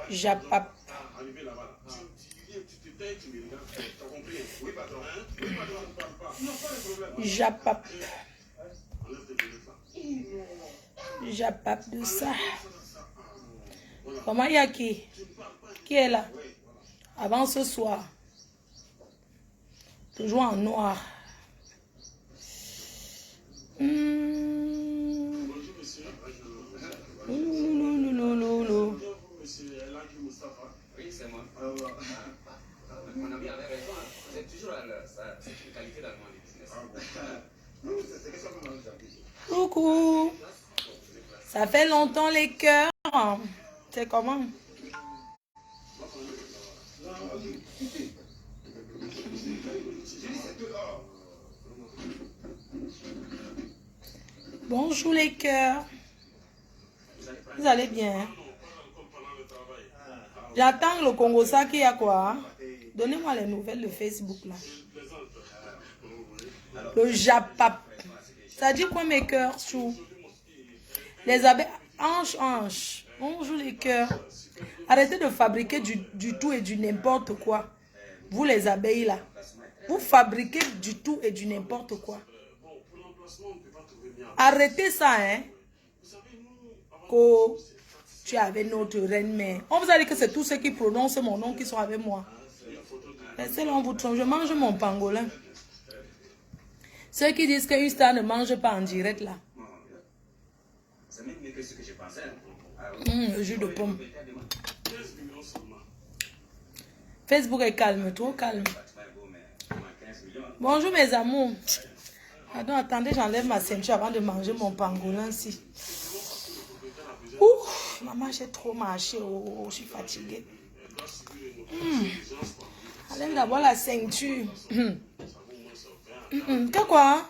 Japap. Japap. Japap de ça. Comment il y a qui? Qui est là? Avant ce soir. Toujours en noir. Oui, c'est moi. Mon ami avait raison. C'est toujours cette qualité d'allemand du business. Coucou. Ça fait longtemps les cœurs. C'est comment? Bonjour les cœurs. Vous allez bien? J'attends le Congo ça qui a quoi? Donnez-moi les nouvelles de Facebook là. Le Japap. Ça dit quoi mes cœurs sous? Les abeilles. Ange. Bonjour les cœurs. Arrêtez de fabriquer du tout et du n'importe quoi. Vous les abeilles là. Vous fabriquez du tout et du n'importe quoi. Arrêtez ça, hein. Que tu es avec notre reine mère. On vous a dit que c'est tous ceux qui prononcent mon nom qui sont avec moi. Laissez-le, on vous trompe. Je mange mon pangolin. Ceux qui disent qu'une star ne mange pas en direct là. C'est même mieux que ce que je pensais. Le jus de pomme. Facebook est calme, trop calme. Bonjour mes amours. Attendez, j'enlève ma ceinture avant de manger mon pangolin si. Ouh, maman, j'ai trop marché. Oh, je suis fatiguée. Enlève d'abord la ceinture. Qu'est-ce quoi?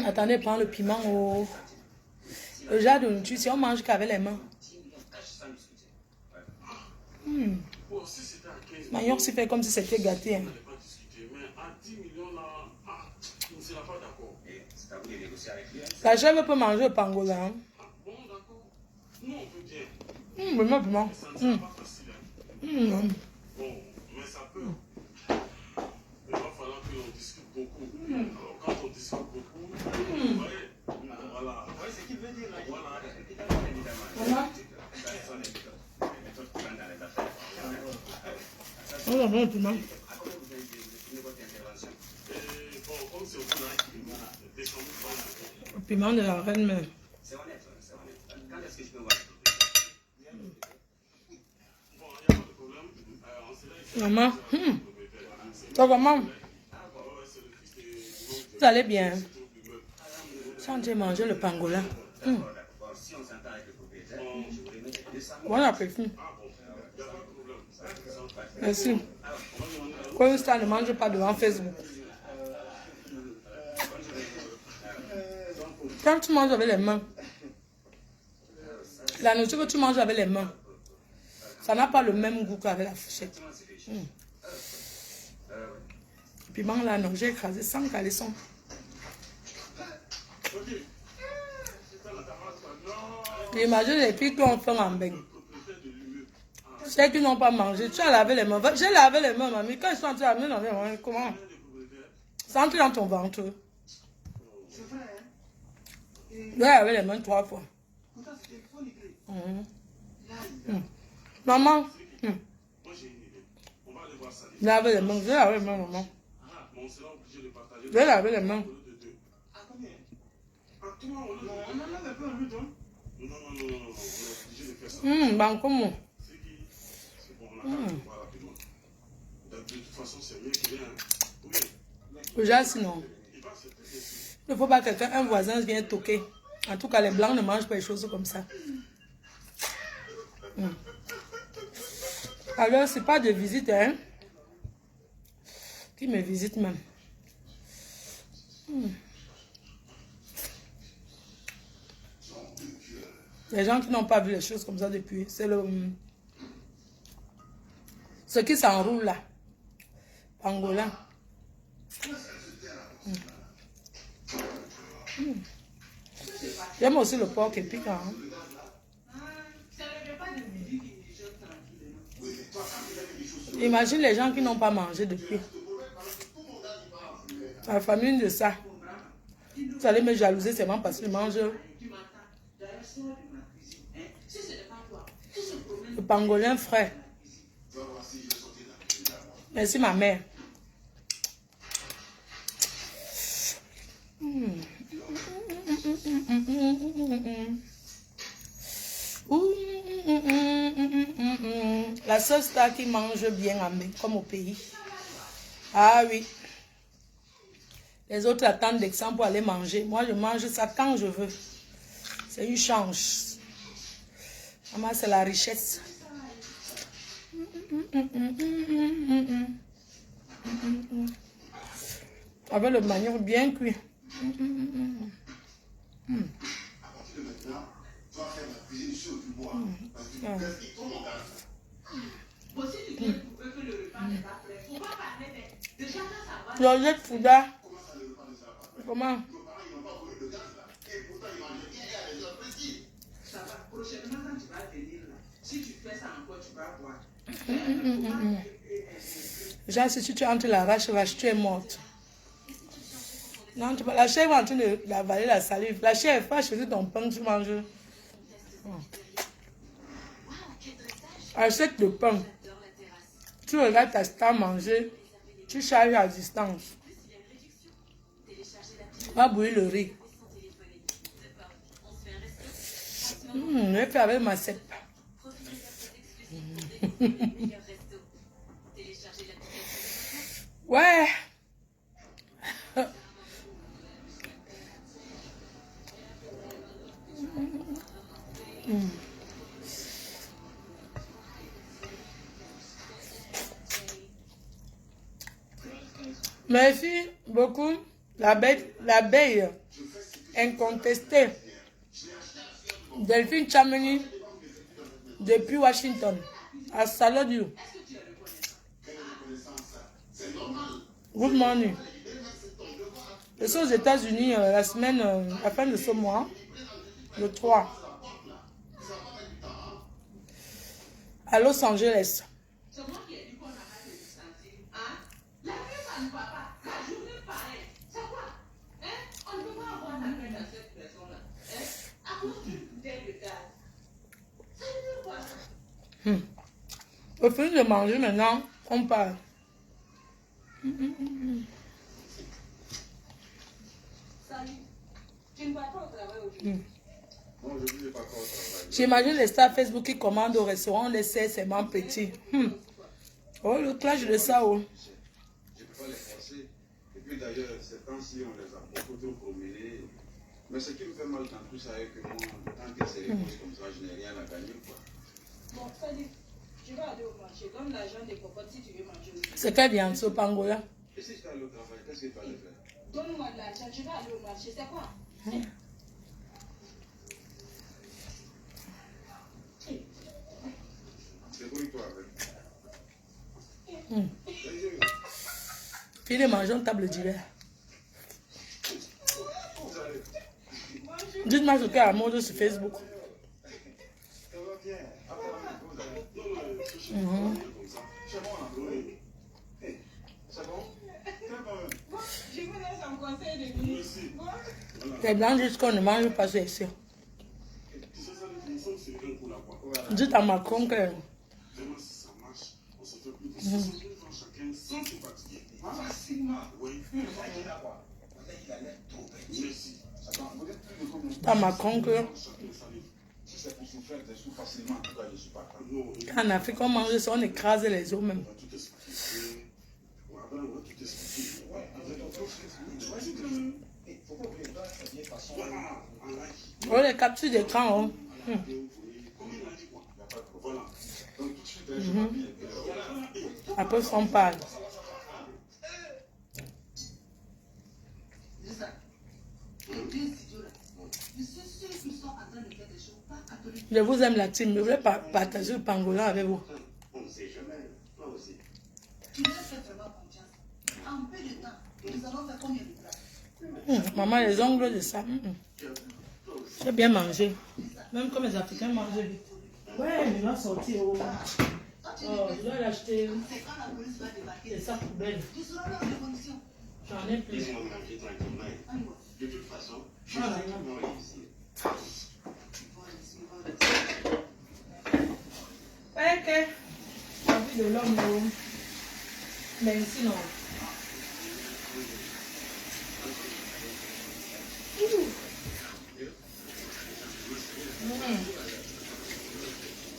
Attendez, prends le piment. Oh. Le genre de nourriture, si on mange qu'avec les mains. Maillon s'y fait comme si c'était gâté. Hein. La chèvre peut manger le pangolin. Vraiment, vraiment. Quand on discute beaucoup, voilà. Oui, c'est ce qu'il veut dire là. Voilà. Le piment de la reine mère. C'est honnête, c'est honnête. Quand est-ce que je peux voir? Maman, toi comment? Vous allez bien? Sans j'ai mangé le pangolin. Bon appétit. Merci. Quand ça ne mange pas devant Facebook. Quand tu manges avec les mains, la nourriture que tu manges avec les mains, ça n'a pas le même goût qu'avec la fourchette. Le piment là, non, j'ai écrasé sans caleçon. Imagine les filles qui ont fait un bain. Ceux qui n'ont pas mangé, tu as lavé les mains. J'ai lavé les mains, mamie. Quand ils sont entrés à laver les mains, comment? C'est entré dans ton ventre. J'ai lavé les mains 3 fois. Maman, laver les mains. J'ai lavé les mains, maman. J'ai lavé les mains. Ben comment? Déjà sinon, il ne faut pas que quelqu'un, un voisin vienne toquer. En tout cas, les blancs ne mangent pas les choses comme ça. Alors, c'est pas de visite, hein? Qui me visite même? Les gens qui n'ont pas vu les choses comme ça depuis, c'est le... Ce qui s'enroule là. Pangolin. J'aime aussi le porc épic. Hein? Imagine les gens qui n'ont pas mangé depuis. La famille de ça. Vous allez me jalouser seulement parce qu'ils mangent le pangolin frais. Merci ma mère. La seule star qui mange bien à main, comme au pays. Ah oui. Les autres attendent d'exemple pour aller manger. Moi, je mange ça quand je veux. C'est une chance. Maman, c'est la richesse. Avec le manioc bien cuit. Georgette Fouda. Comment? Genre, si tu entres la vache, tu es morte. Non, la chèvre est en train d'avaler la salive. La chèvre, pas choisir ton pain, tu manges. Achète le pain. Tu regardes ta star manger. Tu charges à distance. Va bouillir le riz. Je vais faire avec ma cèpe. Ouais. Merci beaucoup. L'abeille incontestée. Delphine Chamini depuis Washington. I salute you. Good morning. Je suis aux États-Unis la fin de ce mois, le 3, à Los Angeles. Au fini de manger maintenant, on parle. J'imagine les stars Facebook qui commandent au restaurant, les seulement petits. Oh, le clash de ça, oh. Je ne peux pas les forcer. Et puis d'ailleurs, ces temps-ci, on les a beaucoup trop promenés. Mais ce qui me fait mal dans tout ça est que moi, tant que c'est les causes comme ça, je n'ai rien à gagner, quoi. Bon, Sali, tu vas aller au marché. Donne l'argent des cocottes si tu veux manger. C'est quelle viande, ce pangola? Et si je vais aller au travail, qu'est-ce que tu vas aller faire? Donne-moi de l'argent, tu vas aller au marché. C'est quoi? Débrouille-toi avec. Puis les manger en table d'hiver. Dites-moi ce qu'il y a à mode sur Facebook. Ça va bien. Après, vous allez. C'est bon? Je vous laisse un conseil de vie. Les blancs disent qu'on ne mange pas ça ici. Dites à Macron que... Vraiment, si ça marche, on se fait plus de 60 000 francs chacun sans se fatiguer. Facilement. Oui. Merci. Dites à Macron que... Si c'est pour se faire des sous facilement, en tout cas, je ne suis pas capable. En Afrique, on mange ça, on écrase les os même. On va tout expliquer. Après, on va tout expliquer. Ouais, avec ton profil. Vas-y, quand même. Il faut pas oublier, c'est bien façon. Voilà, en live. Oh, les captures d'écran, oh. Combien il a dit quoi? Il n'y a pas de problème. Voilà. Donc, tout de suite, je m'habille. Après, on parle. Je vous aime la team. Je voulais partager le pangolin avec vous. On ne sait jamais. Moi aussi. Tu me fais vraiment confiance. En peu de temps, nous allons faire combien de plats? Maman, les ongles de ça. J'ai bien mangé. Même comme les Africains mangent vite. Ouais, il va sortir. Oh. tu Oh, je dois l'acheter. c'est quand la police va débarquer. C'est ça poubelle. Tu seras dans les conditions. J'en ai plus. Laisse-moi manger tranquillement. Allez-moi. De toute façon, je Ah, sais non. qu'ils vont réussir. Ok. La vie de l'homme, non. Mais sinon.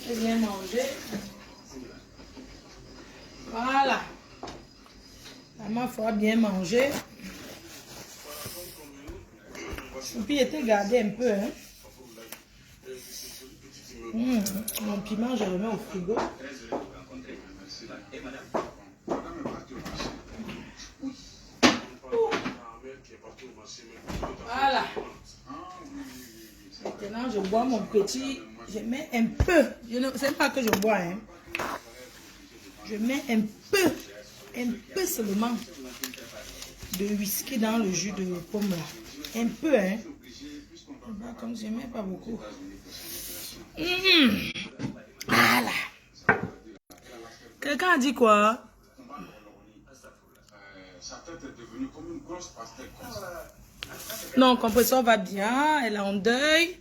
J'ai bien mangé. Voilà. Maman fera bien manger. Choupi était gardé un peu, hein. Mon piment, je le mets au frigo. Très heureux de vous rencontrer. Et madame? Madame est partie au marché. Voilà. Ah oui, oui, oui, c'est vrai. Maintenant, je bois mon petit. Je mets un peu. Je ne sais pas que je bois, hein. Je mets un peu seulement de whisky dans le jus de pomme là. Un peu, hein. Comme je mets pas beaucoup. Voilà. Quelqu'un a dit quoi? Sa tête est devenue comme une grosse pastèque comme ça. Non, compresseur va bien. Elle est en deuil.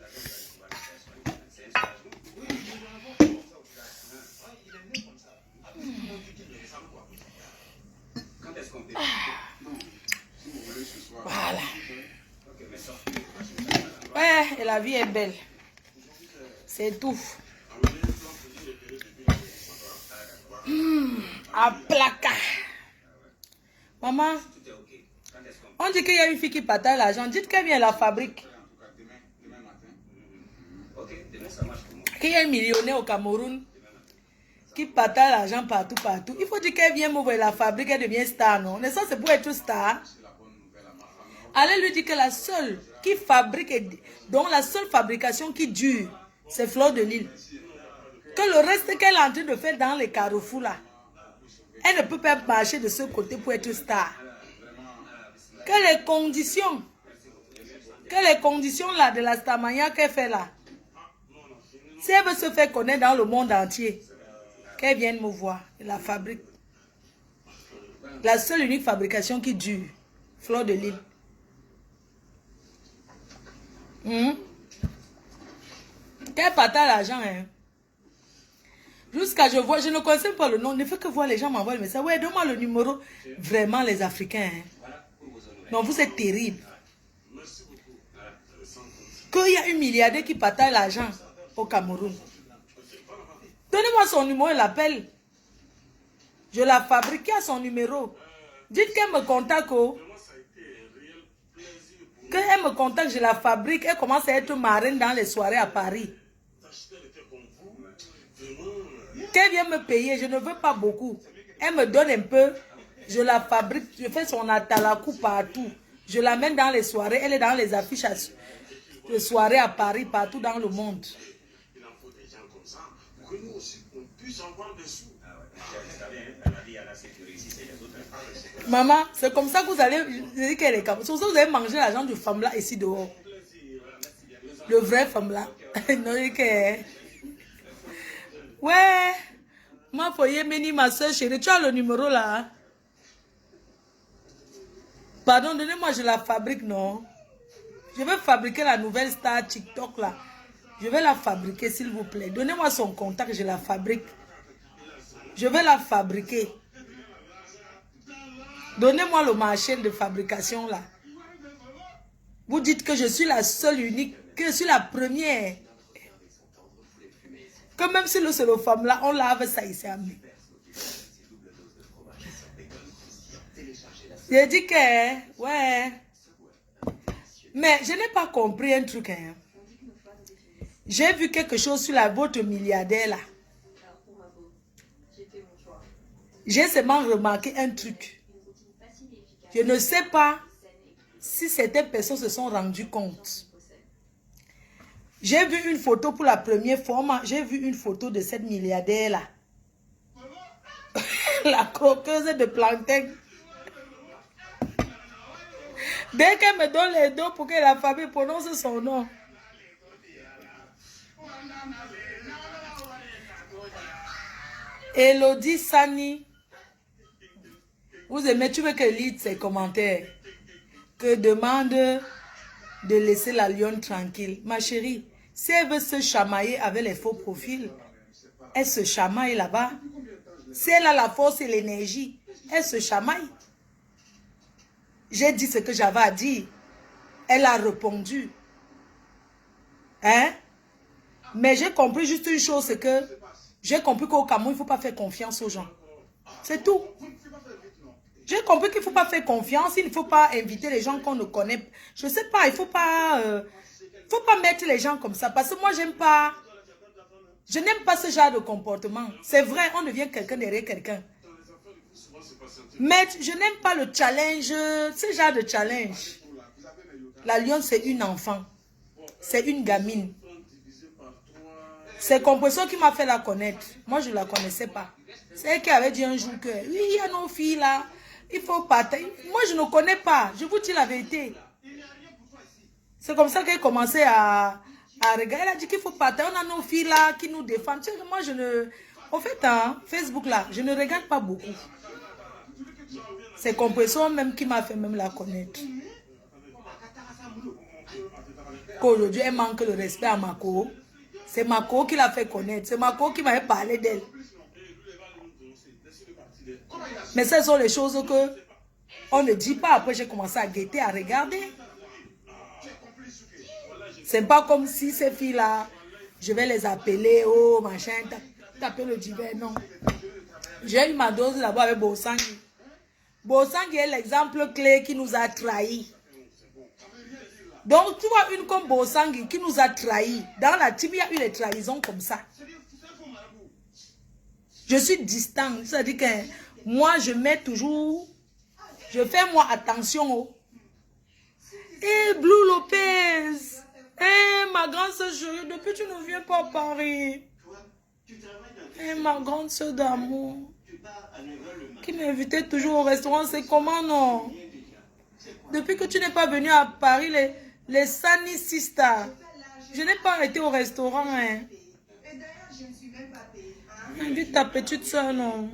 Quand est-ce qu'on peut? Si vous voulez ce soir. Voilà. Ok, mais sortez. Ouais, et la vie est belle. C'est tout. À placard. Maman, Tout est ok. Quand est-ce qu'on peut? on dit qu'il y a une fille qui partage l'argent. Dites qu'elle vient à la fabrique. En tout cas, demain matin. Ok, demain ça marche pour moi. Qu'il y a un millionnaire au Cameroun qui partage l'argent partout, partout. Il faut dire qu'elle vient m'ouvrir la fabrique, elle devient star, non? Mais ça, c'est pour être star. Allez lui dire que la seule qui fabrique, dont la seule fabrication qui dure, c'est Fleur de Lille. Que le reste qu'elle est en train de faire dans les carrefours là, elle ne peut pas marcher de ce côté pour être star. Que les conditions là de la starmania qu'elle fait là, si elle veut se faire connaître dans le monde entier, qu'elle vienne me voir, la fabrique. La seule unique fabrication qui dure, Fleur de Lille. Qu'elle partage l'argent, hein. Jusqu'à je vois, je ne connais pas le nom, ne fait que voir les gens m'envoient le message. Ouais, donne-moi le numéro. Vraiment, les Africains, hein. Non, vous êtes terribles. Qu'il y a une milliardaire qui partage l'argent au Cameroun. Donnez-moi son numéro, elle l'appelle. Je la fabrique à son numéro. Dites qu'elle me contacte. Qu'elle me contacte, je la fabrique. Elle commence à être marraine dans les soirées à Paris. Qu'elle vienne me payer, je ne veux pas beaucoup. Elle me donne un peu. Je la fabrique, je fais son atalakou partout. Je l'amène dans les soirées. Elle est dans les affiches de soirées à Paris, partout dans le monde. Il en faut des gens comme ça pour que nous aussi, on puisse avoir des sous. Maman, c'est comme ça que vous allez dire qu'elle est capable. C'est comme ça que vous allez manger l'argent du femme là ici dehors. Le vrai femme là. Non, que... Ouais. Ma foyer meni, ma soeur chérie. Tu as le numéro là? Hein? Pardon, donnez-moi, je la fabrique, non? Je vais fabriquer la nouvelle star TikTok là. Je vais la fabriquer, s'il vous plaît. Donnez-moi son contact, je la fabrique. Je vais la fabriquer. Donnez-moi le marché de fabrication là. Vous dites que je suis la seule unique, que je suis la première. Que même si c'est le femme là, on lave ça ici à nous. J'ai dit que, ouais. Mais je n'ai pas compris un truc. Hein. J'ai vu quelque chose sur la votre milliardaire là. J'ai seulement remarqué un truc. Je ne sais pas si certaines personnes se sont rendues compte. J'ai vu une photo pour la première fois. J'ai vu une photo de cette milliardaire là. La croqueuse de plantain. Dès qu'elle me donne les dos pour que la famille prononce son nom. Elodie Sani. Vous aimez, tu veux que lise ses commentaires. Que demande de laisser la lionne tranquille. Ma chérie, si elle veut se chamailler avec les faux profils, elle se chamaille là-bas. Si elle a la force et l'énergie, elle se chamaille. J'ai dit ce que j'avais à dire. Elle a répondu. Hein? Mais j'ai compris juste une chose, c'est que j'ai compris qu'au Cameroun, il ne faut pas faire confiance aux gens. C'est tout. J'ai compris qu'il ne faut pas faire confiance, il ne faut pas inviter les gens qu'on ne connaît. Je ne sais pas, il ne faut pas mettre les gens comme ça. Parce que moi, je n'aime pas ce genre de comportement. C'est vrai, on devient quelqu'un derrière quelqu'un. Mais je n'aime pas le challenge, ce genre de challenge. La lionne, c'est une enfant. C'est une gamine. C'est Compression qui m'a fait la connaître. Moi, je ne la connaissais pas. C'est elle qui avait dit un jour que, oui, il y a nos filles là, il faut partager. Moi, je ne connais pas. Je vous dis la vérité. C'est comme ça qu'elle commençait à regarder. Elle a dit qu'il faut partager. On a nos filles là qui nous défendent. Tu sais, moi, je ne... En fait, hein, Facebook là, je ne regarde pas beaucoup. C'est Compression même qui m'a fait même la connaître. Qu'aujourd'hui, elle manque le respect à Mako. C'est Mako qui l'a fait connaître. C'est Mako qui m'avait parlé d'elle. Mais ce sont les choses que on ne dit pas. Après, j'ai commencé à guetter, à regarder. C'est pas comme si ces filles-là, je vais les appeler, oh, machin, taper le divers, non. J'ai eu ma dose d'abord avec Bosangui. Bosangui est l'exemple clé qui nous a trahis. Donc, tu vois, une comme Bosangui qui nous a trahis. Dans la team, il y a eu des trahisons comme ça. Je suis distant. C'est-à-dire que moi, je mets toujours... Je fais moi attention. Eh, Blue Lopez. Eh, ma grande soeur chérie, depuis tu ne viens pas à Paris. Eh, ma grande soeur d'amour. Qui m'invitait toujours au restaurant, c'est comment non? Depuis que tu n'es pas venu à Paris, les Sani Sisters, je n'ai pas été au restaurant. Hein. Invite ta petite soeur, non?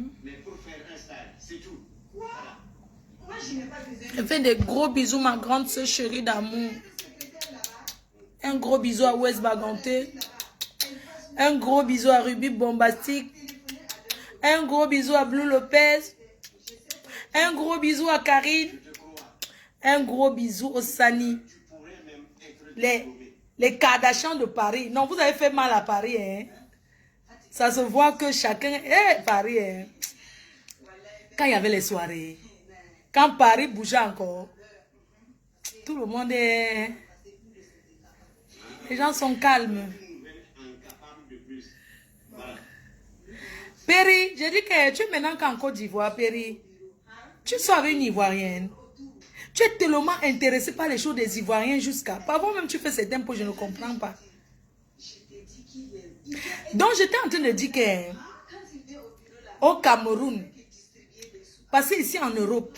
Je fais des gros bisous, ma grande soeur chérie d'amour. Un gros bisou à West Baganté. Un gros bisou à Ruby Bombastique. Un gros bisou à Blue Lopez. Un gros bisou à Karine. Un gros bisou au Sani. Les Kardashians de Paris. Non, vous avez fait mal à Paris. Hein? Ça se voit que chacun... Eh, Paris, hein? Quand il y avait les soirées, quand Paris bougeait encore, tout le monde est... Les gens sont calmes. Péri, j'ai dit que tu es maintenant qu'en Côte d'Ivoire, Péri. Tu sors avec une Ivoirienne. Tu es tellement intéressé par les choses des Ivoiriens jusqu'à... Parfois même tu fais ces tempos, je ne comprends pas. Donc j'étais en train de dire que au Cameroun, parce que ici en Europe,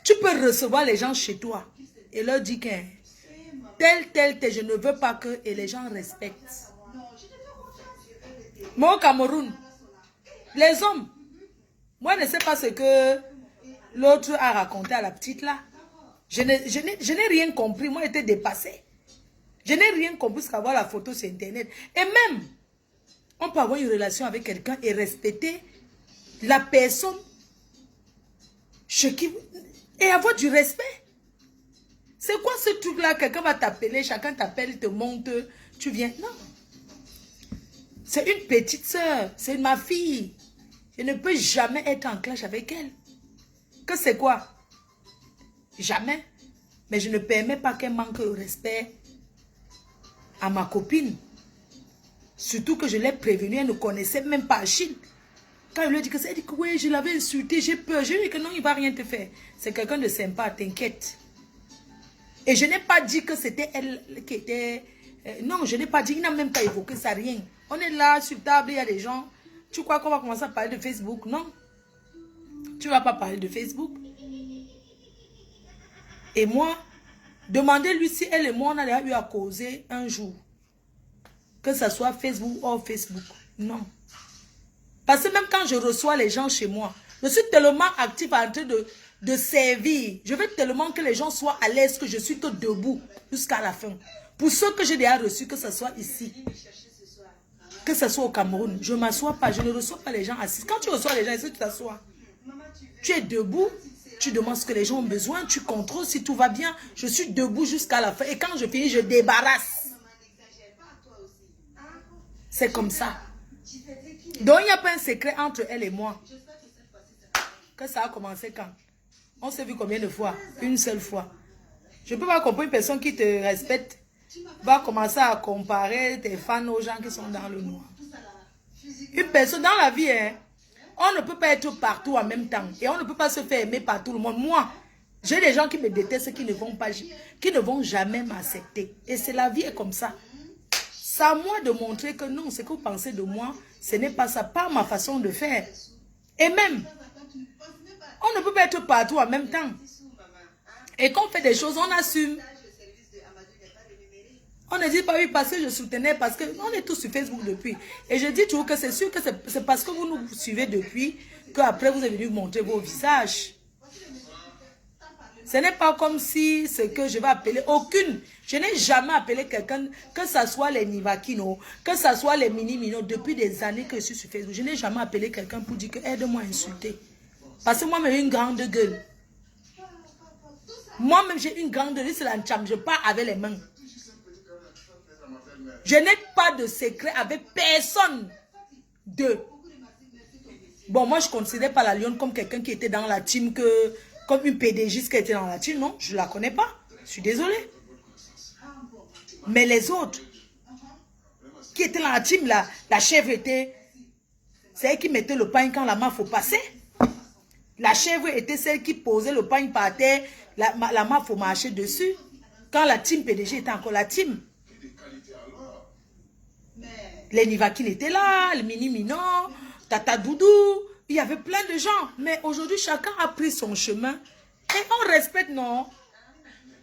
tu peux recevoir les gens chez toi et leur dire que tel, je ne veux pas que... Et les gens respectent. Mais au Cameroun, les hommes, moi je ne sais pas ce que l'autre a raconté à la petite là. Je n'ai rien compris, moi j'étais dépassée. Je n'ai rien compris parce qu'avoir la photo sur internet. Et même, on peut avoir une relation avec quelqu'un et respecter la personne et avoir du respect. C'est quoi ce truc-là? Quelqu'un va t'appeler, chacun t'appelle, te monte, tu viens. Non. C'est une petite soeur, c'est ma fille. Je ne peux jamais être en clash avec elle. Que c'est quoi? Jamais. Mais je ne permets pas qu'elle manque de respect à ma copine. Surtout que je l'ai prévenue, elle ne connaissait même pas Achille. Quand je lui ai dit que ça, elle dit que oui, je l'avais insulté, j'ai peur. Je lui ai dit que non, il ne va rien te faire. C'est quelqu'un de sympa, t'inquiète. Et je n'ai pas dit que c'était elle qui était... non, je n'ai pas dit, il n'a même pas évoqué ça, rien. On est là, sur table, il y a des gens. Tu crois qu'on va commencer à parler de Facebook? Non. Tu ne vas pas parler de Facebook. Et moi, demandez-lui si elle et moi, on a eu à causer un jour. Que ce soit Facebook ou Facebook. Non. Parce que même quand je reçois les gens chez moi, je suis tellement active en train de servir. Je veux tellement que les gens soient à l'aise que je suis tout debout jusqu'à la fin. Pour ceux que j'ai déjà reçus, que ce soit ici, que ce soit au Cameroun, je ne m'assois pas, je ne reçois pas les gens assis. Quand tu reçois les gens ici, tu t'assois. Tu es debout, tu demandes ce que les gens ont besoin, tu contrôles si tout va bien. Je suis debout jusqu'à la fin. Et quand je finis, je débarrasse. C'est comme ça. Donc, il n'y a pas un secret entre elle et moi. Que ça a commencé quand? On s'est vu combien de fois? Une seule fois. Je ne peux pas comprendre une personne qui te respecte va commencer à comparer tes fans aux gens qui sont dans le noir. Une personne dans la vie, hein, on ne peut pas être partout en même temps. Et on ne peut pas se faire aimer par tout le monde. Moi, j'ai des gens qui me détestent, qui ne vont jamais m'accepter. Et c'est la vie est comme ça. C'est à moi de montrer que non, ce que vous pensez de moi, ce n'est pas ça, pas ma façon de faire. Et même, on ne peut pas être partout en même temps. Et quand on fait des choses, on assume. On ne dit pas oui parce que je soutenais, parce que on est tous sur Facebook depuis. Et je dis toujours que c'est sûr que c'est parce que vous nous suivez depuis qu'après vous êtes venu montrer vos visages. Ce n'est pas comme si ce que je vais appeler aucune. Je n'ai jamais appelé quelqu'un, que ce soit les Nivakino, que ce soit les Mini-Mino, depuis des années que je suis sur Facebook. Je n'ai jamais appelé quelqu'un pour dire que aide-moi à insulter. Parce que moi-même j'ai une grande gueule. Moi-même j'ai une grande gueule, c'est la tcham, je pars avec les mains. Je n'ai pas de secret avec personne. Bon, moi je ne considère pas la Lionne comme quelqu'un qui était dans la team que... Comme une PDG qui était dans la team, non, je ne la connais pas. Je suis désolée. Mais les autres, qui étaient dans la team, la chèvre était... C'est elle qui mettait le pain quand la main faut passer. La chèvre était celle qui posait le pain par terre, la main faut marcher dessus. Quand la team PDG était encore la team. Les Nivakin étaient là, les Mini-Mino, Tata Doudou. Il y avait plein de gens, mais aujourd'hui, chacun a pris son chemin. Et on respecte, non?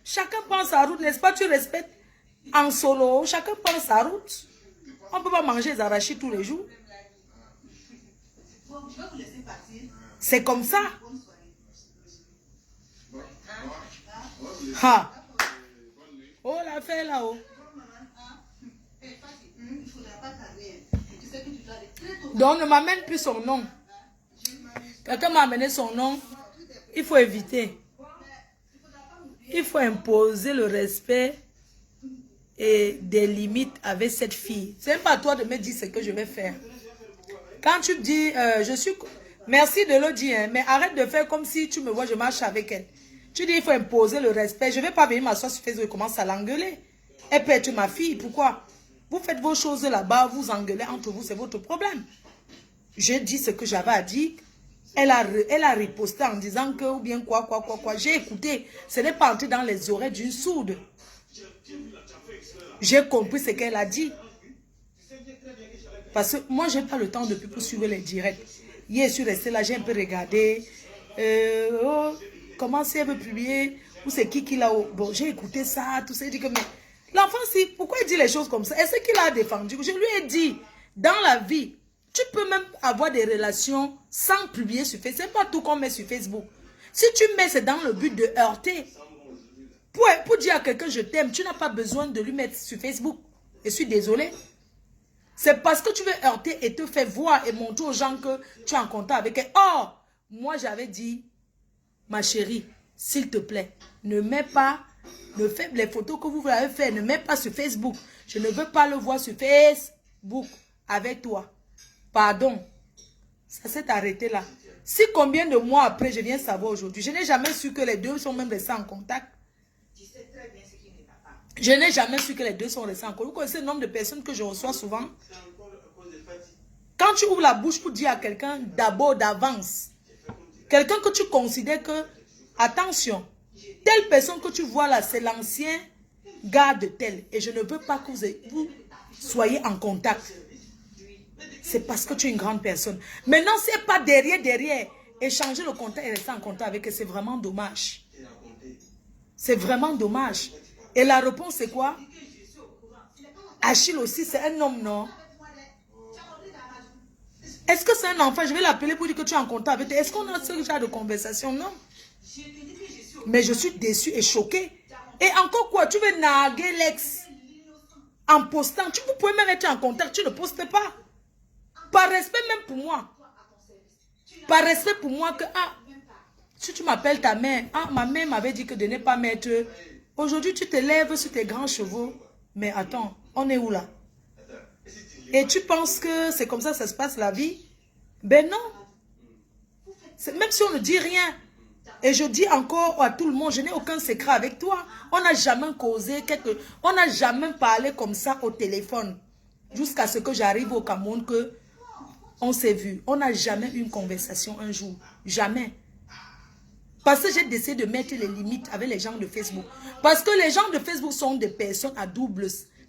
Chacun prend sa route, n'est-ce pas? Tu respectes en solo, chacun prend sa route. On ne peut pas manger des arachides tous les jours. C'est comme ça. Ha. Oh, la fait là-haut. Donc, on ne m'amène plus son nom. Quelqu'un m'a amené son nom. Il faut éviter. Il faut imposer le respect et des limites avec cette fille. Ce n'est pas à toi de me dire ce que je vais faire. Quand tu me dis, je suis... Merci de le dire, hein, mais arrête de faire comme si tu me vois, je marche avec elle. Tu dis, il faut imposer le respect. Je ne vais pas venir m'asseoir sur Facebook et commencer à l'engueuler. Elle peut être ma fille. Pourquoi? Vous faites vos choses là-bas, vous engueulez entre vous, c'est votre problème. J'ai dit ce que j'avais à dire. Elle a riposté en disant que, ou bien quoi. J'ai écouté. Ce n'est pas entré dans les oreilles d'une sourde. J'ai compris ce qu'elle a dit. Parce que moi, je n'ai pas le temps depuis pour suivre les directs. Hier, je suis restée là, j'ai un peu regardé. Comment c'est elle veut publier? Ou c'est qui l'a... Bon, j'ai écouté ça, tout ça. Dit que, mais l'enfant, pourquoi il dit les choses comme ça? Est-ce qu'il a défendu? Je lui ai dit, dans la vie, tu peux même avoir des relations sans publier sur Facebook. C'est pas tout qu'on met sur Facebook. Si tu mets, c'est dans le but de heurter. Pour dire à quelqu'un je t'aime, tu n'as pas besoin de lui mettre sur Facebook. Je suis désolée. C'est parce que tu veux heurter et te faire voir et montrer aux gens que tu es en contact avec elle. Oh, moi j'avais dit, ma chérie, s'il te plaît, ne mets pas, ne fais les photos que vous avez faites, ne mets pas sur Facebook. Je ne veux pas le voir sur Facebook avec toi. Pardon, ça s'est arrêté là. Si combien de mois après, je viens savoir aujourd'hui, je n'ai jamais su que les deux sont même restés en contact. Je n'ai jamais su que les deux sont restés en contact. Vous connaissez le nombre de personnes que je reçois souvent? Quand tu ouvres la bouche pour dire à quelqu'un d'abord, d'avance, quelqu'un que tu considères que, attention, telle personne que tu vois là, c'est l'ancien gars de tel. Et je ne veux pas que vous soyez en contact. C'est parce que tu es une grande personne. Maintenant, c'est pas derrière, échanger le contact et rester en contact avec elle, c'est vraiment dommage. C'est vraiment dommage. Et la réponse, c'est quoi? Achille aussi, c'est un homme, non? Est-ce que c'est un enfant? Je vais l'appeler pour dire que tu es en contact avec toi. Est-ce qu'on a ce genre de conversation? Non. Mais je suis déçue et choquée. Et encore quoi? Tu veux narguer l'ex en postant. Vous pouvez même être en contact. Tu ne postes pas. Par respect même pour moi. Par respect pour moi que... Ah, si tu m'appelles ta mère. Ah, ma mère m'avait dit que de ne pas mettre... Aujourd'hui, tu te lèves sur tes grands chevaux. Mais attends, on est où là? Et tu penses que c'est comme ça que ça se passe la vie? Ben non. Même si on ne dit rien. Et je dis encore à tout le monde, je n'ai aucun secret avec toi. On n'a jamais causé on n'a jamais parlé comme ça au téléphone. Jusqu'à ce que j'arrive au Cameroun que on s'est vu. On n'a jamais eu une conversation un jour. Jamais. Parce que j'ai décidé de mettre les limites avec les gens de Facebook. Parce que les gens de Facebook sont des personnes à double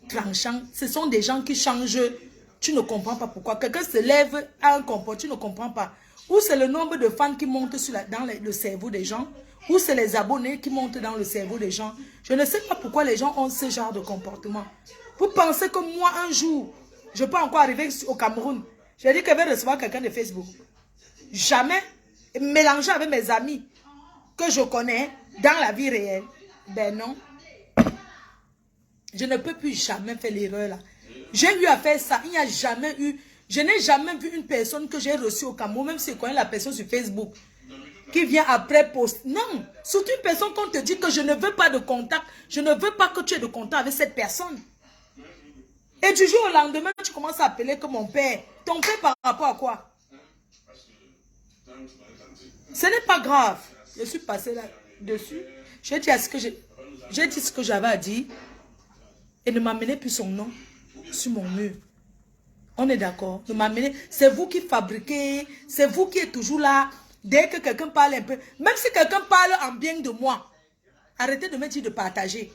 tranchant. Ce sont des gens qui changent. Tu ne comprends pas pourquoi. Quelqu'un se lève à un comportement, tu ne comprends pas. Ou c'est le nombre de fans qui montent dans le cerveau des gens. Ou c'est les abonnés qui montent dans le cerveau des gens. Je ne sais pas pourquoi les gens ont ce genre de comportement. Vous pensez que moi, un jour, je peux encore arriver au Cameroun. J'ai dit que je vais recevoir quelqu'un de Facebook. Jamais. Mélanger avec mes amis que je connais dans la vie réelle. Ben non. Je ne peux plus jamais faire l'erreur là. J'ai eu à faire ça. Il n'y a jamais eu... Je n'ai jamais vu une personne que j'ai reçue au Cameroun, même si je connais la personne sur Facebook, qui vient après post. Non. Surtout une personne qu'on te dit que je ne veux pas de contact. Je ne veux pas que tu aies de contact avec cette personne. Et du jour au lendemain, tu commences à appeler que mon père. Ton père par rapport à quoi? Ce n'est pas grave. Je suis passé là-dessus. J'ai dit ce que j'avais à dire. Et ne m'amenez plus son nom sur mon mur. On est d'accord? Ne m'amenez. C'est vous qui fabriquez. C'est vous qui êtes toujours là. Dès que quelqu'un parle un peu. Même si quelqu'un parle en bien de moi. Arrêtez de me dire de partager.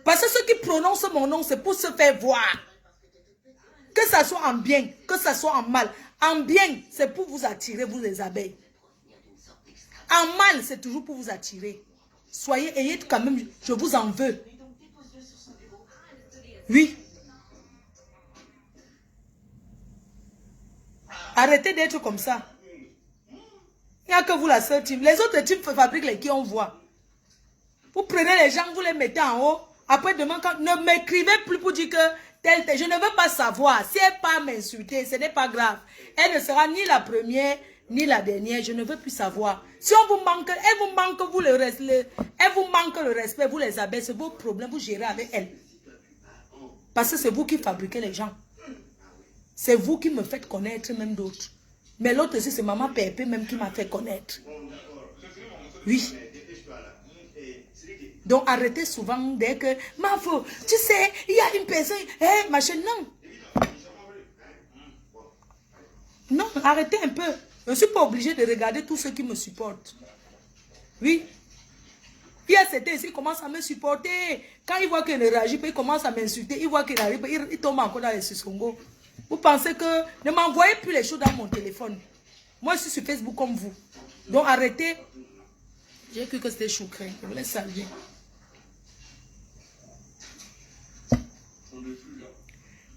Parce que ceux qui prononcent mon nom, c'est pour se faire voir. Que ça soit en bien, que ça soit en mal. En bien, c'est pour vous attirer, vous les abeilles. En mal, c'est toujours pour vous attirer. Ayez quand même, je vous en veux. Oui. Arrêtez d'être comme ça. Il n'y a que vous la seule team. Les autres teams fabriquent les qui on voit. Vous prenez les gens, vous les mettez en haut. Après demain, ne m'écrivez plus pour dire que tel. Je ne veux pas savoir. Si elle part m'insulter, ce n'est pas grave. Elle ne sera ni la première, ni la dernière. Je ne veux plus savoir. Si on vous manque, elle vous manque, elle vous manque le respect, vous les abeilles, c'est vos problèmes, vous gérez avec elle. Parce que c'est vous qui fabriquez les gens. C'est vous qui me faites connaître même d'autres. Mais l'autre aussi, c'est maman Pépé même qui m'a fait connaître. Oui. Donc arrêtez souvent dès que... Mafo, tu sais, il y a une personne... machin, non. Non, arrêtez un peu. Je ne suis pas obligée de regarder tous ceux qui me supportent. Oui. Il y a certains ici qui commencent à me supporter. Quand ils voient qu'il ne réagit pas, ils commencent à m'insulter. Ils voient qu'il arrive, ils tombent encore dans les susongos. Vous pensez que... Ne m'envoyez plus les choses dans mon téléphone. Moi, je suis sur Facebook comme vous. Donc arrêtez. J'ai cru que c'était Choucré. Je vous laisse saluer.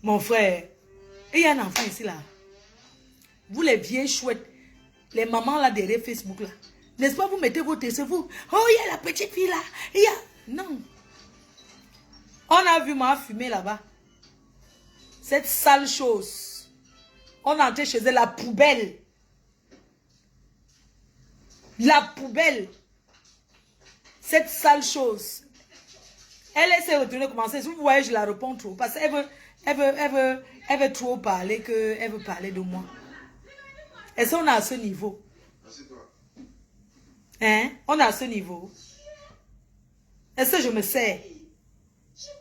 Mon frère, il y a un enfant ici là. Vous les vieilles chouettes, les mamans là derrière Facebook là. N'est-ce pas, vous mettez vos c'est vous. Oh, il y a la petite fille là. Il y a... Non. On a vu moi fumer là-bas. Cette sale chose. On est entré chez elle, la poubelle. La poubelle. Cette sale chose. Elle s'est retournée commencer. Si vous voyez, je la réponds trop. Parce qu'elle veut trop parler, elle veut parler de moi. Est-ce qu'on est à ce niveau? Hein? On est à ce niveau. Est-ce que je me sers?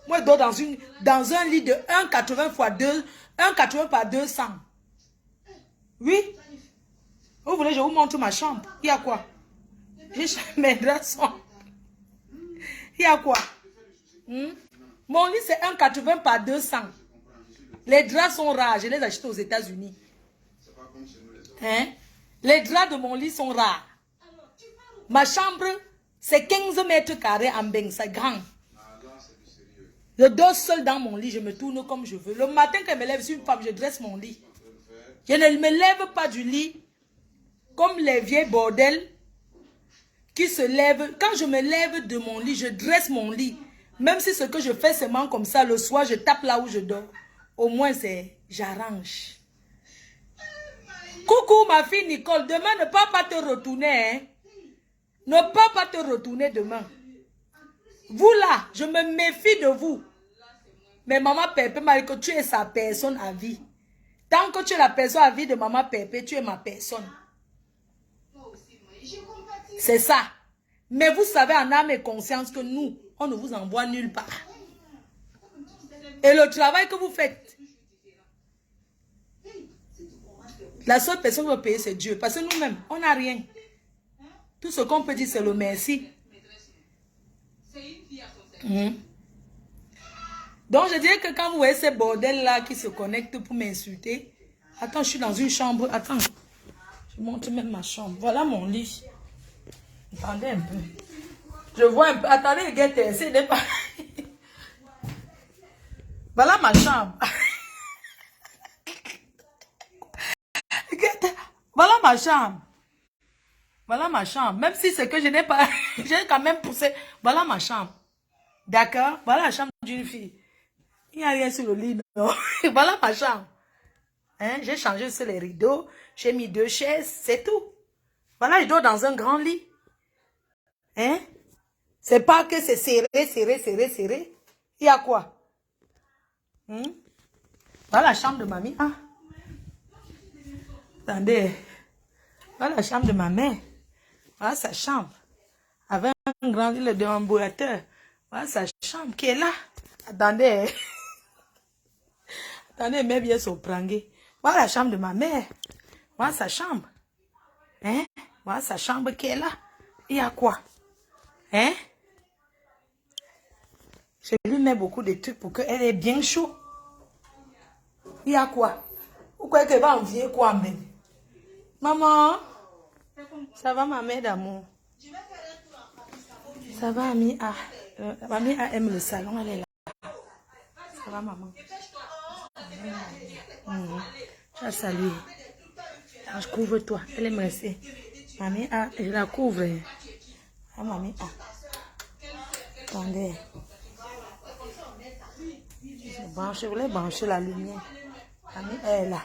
Moi, je dors dans un lit de 1,80 x 2, 1,80 par 200. Oui? Vous voulez, je vous montre ma chambre. Il y a quoi? Mes draps sont... Il y a quoi? Mon lit, c'est 1,80 par 200. Les draps sont rares. Je les ai achetés aux États-Unis. Hein? Les draps de mon lit sont rares. Ma chambre, c'est 15 mètres carrés en bain. C'est grand. Je dors seul dans mon lit. Je me tourne comme je veux. Le matin, quand je me lève, je suis une femme, je dresse mon lit. Je ne me lève pas du lit comme les vieilles bordels qui se lèvent. Quand je me lève de mon lit, je dresse mon lit. Même si ce que je fais seulement comme ça, le soir, je tape là où je dors. Au moins, c'est j'arrange. Coucou ma fille Nicole, demain ne pas te retourner. Hein? Ne pas te retourner demain. Vous là, je me méfie de vous. Mais maman Pépé m'a dit que tu es sa personne à vie. Tant que tu es la personne à vie de maman Pépé, tu es ma personne. C'est ça. Mais vous savez en âme et conscience que nous, on ne vous envoie nulle part. Et le travail que vous faites, la seule personne qui va payer, c'est Dieu. Parce que nous-mêmes, on n'a rien. Tout ce qu'on peut dire, c'est le merci. Donc, je dirais que quand vous voyez ces bordels-là qui se connectent pour m'insulter, attends, je suis dans une chambre. Attends, je montre même ma chambre. Voilà mon lit. Attendez un peu. Je vois un peu. Attendez, regarde, essayez de pas. Voilà ma chambre. Voilà ma chambre. Voilà ma chambre. Même si c'est que je n'ai pas... J'ai quand même poussé. Voilà ma chambre. D'accord? Voilà la chambre d'une fille. Il n'y a rien sur le lit, non? Voilà ma chambre. Hein? J'ai changé sur les rideaux. J'ai mis 2 chaises. C'est tout. Voilà, je dors dans un grand lit. Hein? C'est pas que c'est serré. Il y a quoi? Voilà la chambre de mamie. Ah. Attendez. Voilà la chambre de ma mère. Voilà sa chambre. Avec un grand lit de déambulateur. Voilà sa chambre qui est là. Attendez. Attendez, mais bien soprangé. Voilà la chambre de ma mère. Voilà sa chambre. Hein? Voilà sa chambre qui est là. Il y a quoi? Hein? Je lui mets beaucoup de trucs pour qu'elle ait bien chaud. Il y a quoi? Vous croyez qu'elle va envier quoi même? Maman? Ça va ma mère d'amour? Ça va Ami A? Ami A aime le salon, elle est là. Ça va maman? Tu as salué. Je couvre toi, elle aime rester. Mamie A, je la couvre. Ah, mamie A. Attendez. Je voulais brancher la lumière. Mamie A est là.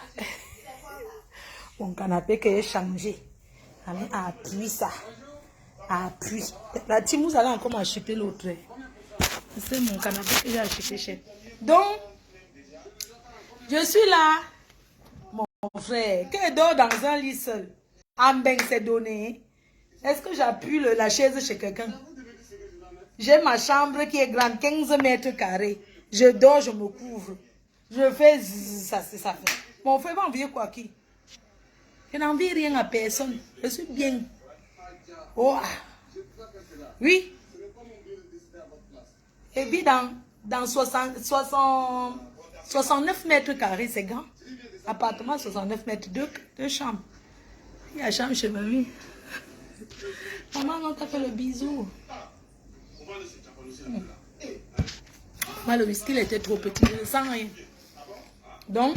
Mon canapé que j'ai changé. Mamie A appuie ça. Appuie. La Timous allait encore m'acheter l'autre. C'est mon canapé que j'ai acheté chez. Donc, je suis là. Mon frère, qui dort dans un lit seul. Ambeng s'est donné. Est-ce que j'appuie la chaise chez quelqu'un? J'ai ma chambre qui est grande, 15 mètres carrés. Je dors, je me couvre. Je fais ça, c'est ça. Mon frère va envier quoi qui? Je n'envie rien à personne. Je suis bien. Oh, oui. Et puis dans 69 mètres carrés, c'est grand. Appartement 69 mètres, deux chambres. Il y a la chambre chez mamie. Maman, on t'a fait le bisou. Moi, le whisky, il était trop petit, je ne sens rien. Donc,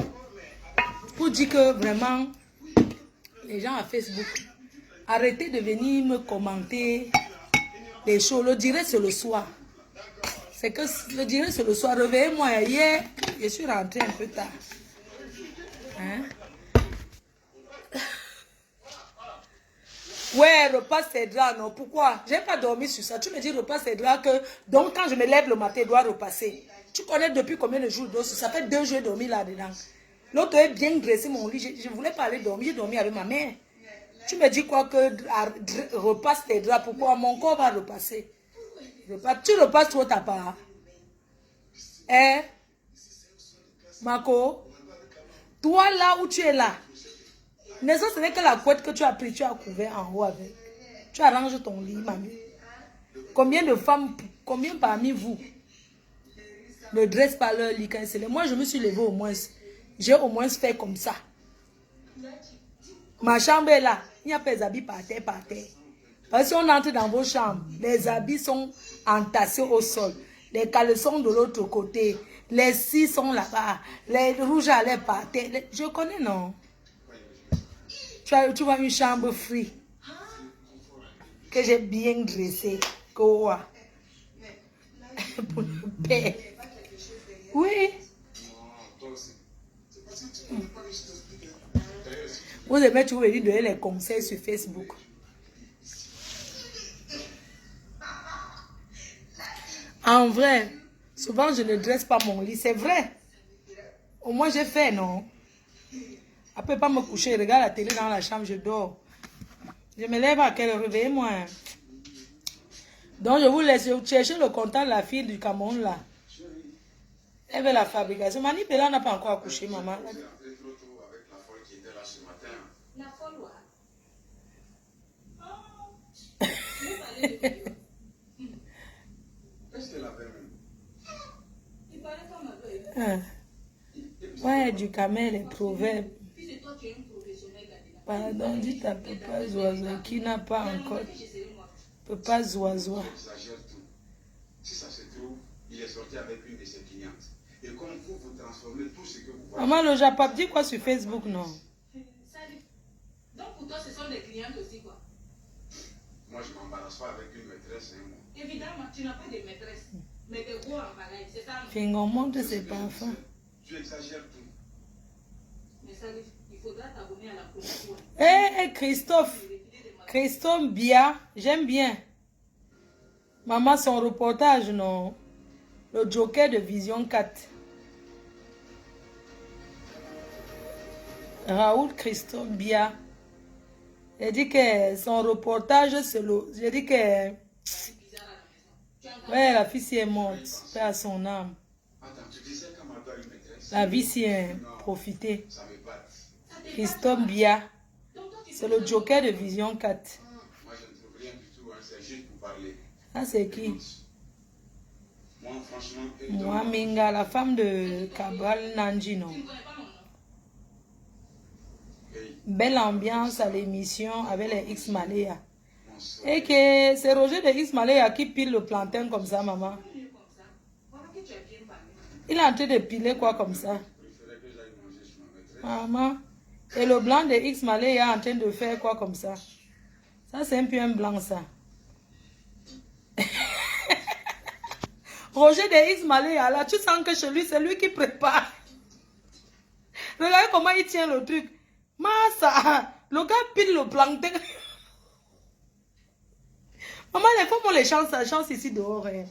pour dire que vraiment, les gens à Facebook, arrêtez de venir me commenter les choses. Le direct, c'est le soir. C'est que le direct, c'est le soir. Réveillez-moi hier, je suis rentrée un peu tard. Hein? Ouais, repas Cédra, non. Pourquoi? J'ai pas dormi sur ça. Tu me dis repas Cédra que, donc quand je me lève le matin, je dois repasser. Tu connais depuis combien de jours je dors? Ça fait 2 jours que j'ai dormi là-dedans. L'autre est bien dressé mon lit. Je voulais pas aller dormir. J'ai dormi avec ma mère. Tu me dis quoi que repas Cédra? Pourquoi? Mon corps va repasser. Tu repasses trop ta part. Hein? Marco? Toi là où tu es là. Ce n'est que la couette que tu as pris, tu as couvert en haut avec. Tu arranges ton lit, mamie. Combien de femmes, combien parmi vous ne dressent pas leur lit quand c'est là? Moi, je me suis levée au moins. J'ai au moins fait comme ça. Ma chambre est là. Il n'y a pas les habits par terre, Parce qu'on entre dans vos chambres, les habits sont entassés au sol. Les caleçons de l'autre côté. Les scies sont là-bas. Les rouges à lèvres par terre. Je connais, non? Tu vois une chambre free. Que j'ai bien dressée. Quoi? Pour le père. Oui. Vous aimez toujours venir donner les conseils sur Facebook. En vrai, souvent je ne dresse pas mon lit. C'est vrai. Au moins j'ai fait, non? Après pas me coucher, je regarde la télé dans la chambre, je dors. Je me lève à quelle heure? Réveillez-moi. Donc je vous laisse chercher le contact de la fille du Cameroun là. Elle veut la fabrication. Mani Bella n'a pas encore accouché, maman. La folle, Est-ce qu'elle avait même? il paraît qu'on avait. Ouais, du camel, les proverbes. Puis c'est toi qui es une professionnelle là-dedans. Pardon, dites à Papa Zoazoa qui n'a pas encore. Papa Zoazoa. Il exagère tout. Si ça se trouve, il est sorti avec une de ses clientes. Et comme vous transformez tout ce que vous voyez. Maman, le Japap dit quoi sur Facebook, non? Salut. Donc pour toi, ce sont des clientes aussi, quoi. Moi, je ne m'embarrasse pas avec une maîtresse. Hein, moi. Évidemment, tu n'as pas de maîtresse, mais des gros emballage, c'est ça. Fingon montre ses parfums. Tu exagères tout. Mais ça, il faudra t'abonner à la promotion. Hé, Christophe. Christophe Bia, j'aime bien. Maman, son reportage, non? Le Joker de Vision 4. Raoul Christophe Bia. J'ai dit que son reportage, c'est le... J'ai dit que... Ouais, la fille est morte. Paix à son âme. Attends, tu disais qu'Amado a une maîtresse? La vie s'y est profitée. Ça me bat. Christophe Bia. C'est le Joker de Vision 4. Moi, je ne trouve rien du tout. Hein, c'est juste pour parler. Ah, c'est qui? Moi, franchement... Moi, Minga, la femme de Cabral Nanji, non? Belle ambiance à l'émission avec les X Malaya. Et que c'est Roger de X Malaya qui pile le plantain comme ça, maman. Il est en train de piler quoi comme ça? Maman. Et le blanc de X Malaya est en train de faire quoi comme ça? Ça, c'est un peu un blanc, ça. Roger de X Malaya, là, tu sens que chez lui, c'est lui qui prépare. Regardez comment il tient le truc. Massa, le gars pile le plantain. Maman, les femmes ont les chances ici dehors. Hein.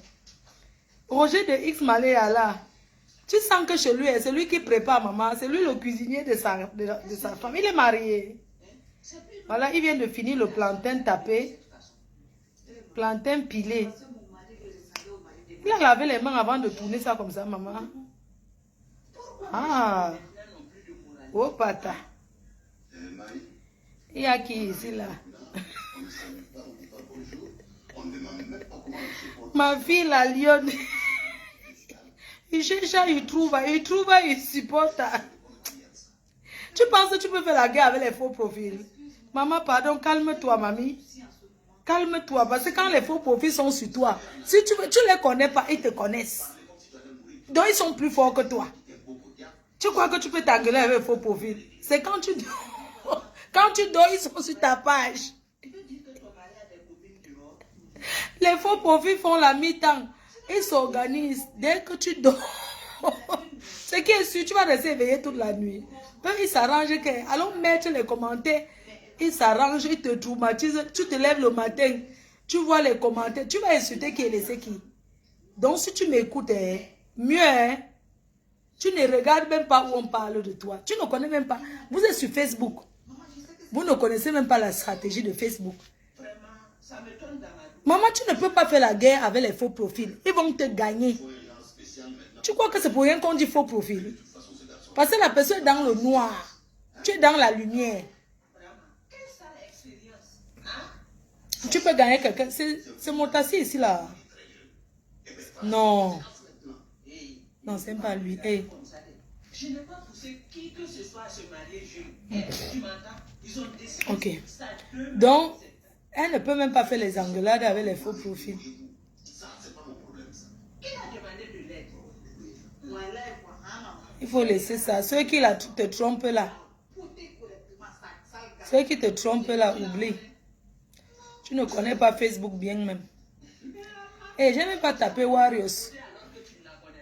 Roger de X Malaya là. Tu sens que chez lui, c'est lui qui prépare, maman. C'est lui le cuisinier de sa femme. Il est marié. Voilà, il vient de finir le plantain tapé. Plantain pilé. Il a lavé les mains avant de tourner ça comme ça, maman. Ah. Oh, pata. Il y a qui ici là? Ma fille la lionne. Il cherche, il trouve, il supporte. Tu penses que tu peux faire la guerre avec les faux profils? Maman, pardon, calme-toi, mamie. Calme-toi, parce que quand les faux profils sont sur toi, si tu les connais pas, ils te connaissent. Donc ils sont plus forts que toi. Tu crois que tu peux t'engueuler avec les faux profils? C'est quand tu dors. Quand tu dors, ils sont sur ta page. Les faux profils font la mi-temps. Ils s'organisent. Dès que tu dors, ce qui est sûr, tu vas rester éveillé toute la nuit. Donc, ils s'arrangent que, allons mettre les commentaires. Ils s'arrangent, ils te traumatisent. Tu te lèves le matin, tu vois les commentaires. Tu vas insulter qui est laissé qui. Donc, si tu m'écoutes, mieux, tu ne regardes même pas où on parle de toi. Tu ne connais même pas. Vous êtes sur Facebook. Vous ne connaissez même pas la stratégie de Facebook. Maman, tu ne peux pas faire la guerre avec les faux profils. Ils vont te gagner. Tu crois que c'est pour rien qu'on dit faux profil? Parce que la personne est dans le noir. Tu es dans la lumière. Tu peux gagner quelqu'un. C'est mon tassi ici là. Non. Non, c'est pas lui. Hey. Je n'ai pas poussé qui que ce soit à se marier jeune. Tu m'entends? Ils ont décidé. Ok. Donc, elle ne peut même pas faire les engueulades avec les faux profils. Ça, c'est pas mon problème, ça. Qui a demandé de l'aide? Voilà, il faut laisser ça. Ceux qui te trompent là. Ceux qui te trompent là, oublie. Tu ne connais pas Facebook bien même. Eh, j'ai même pas tapé Warriors.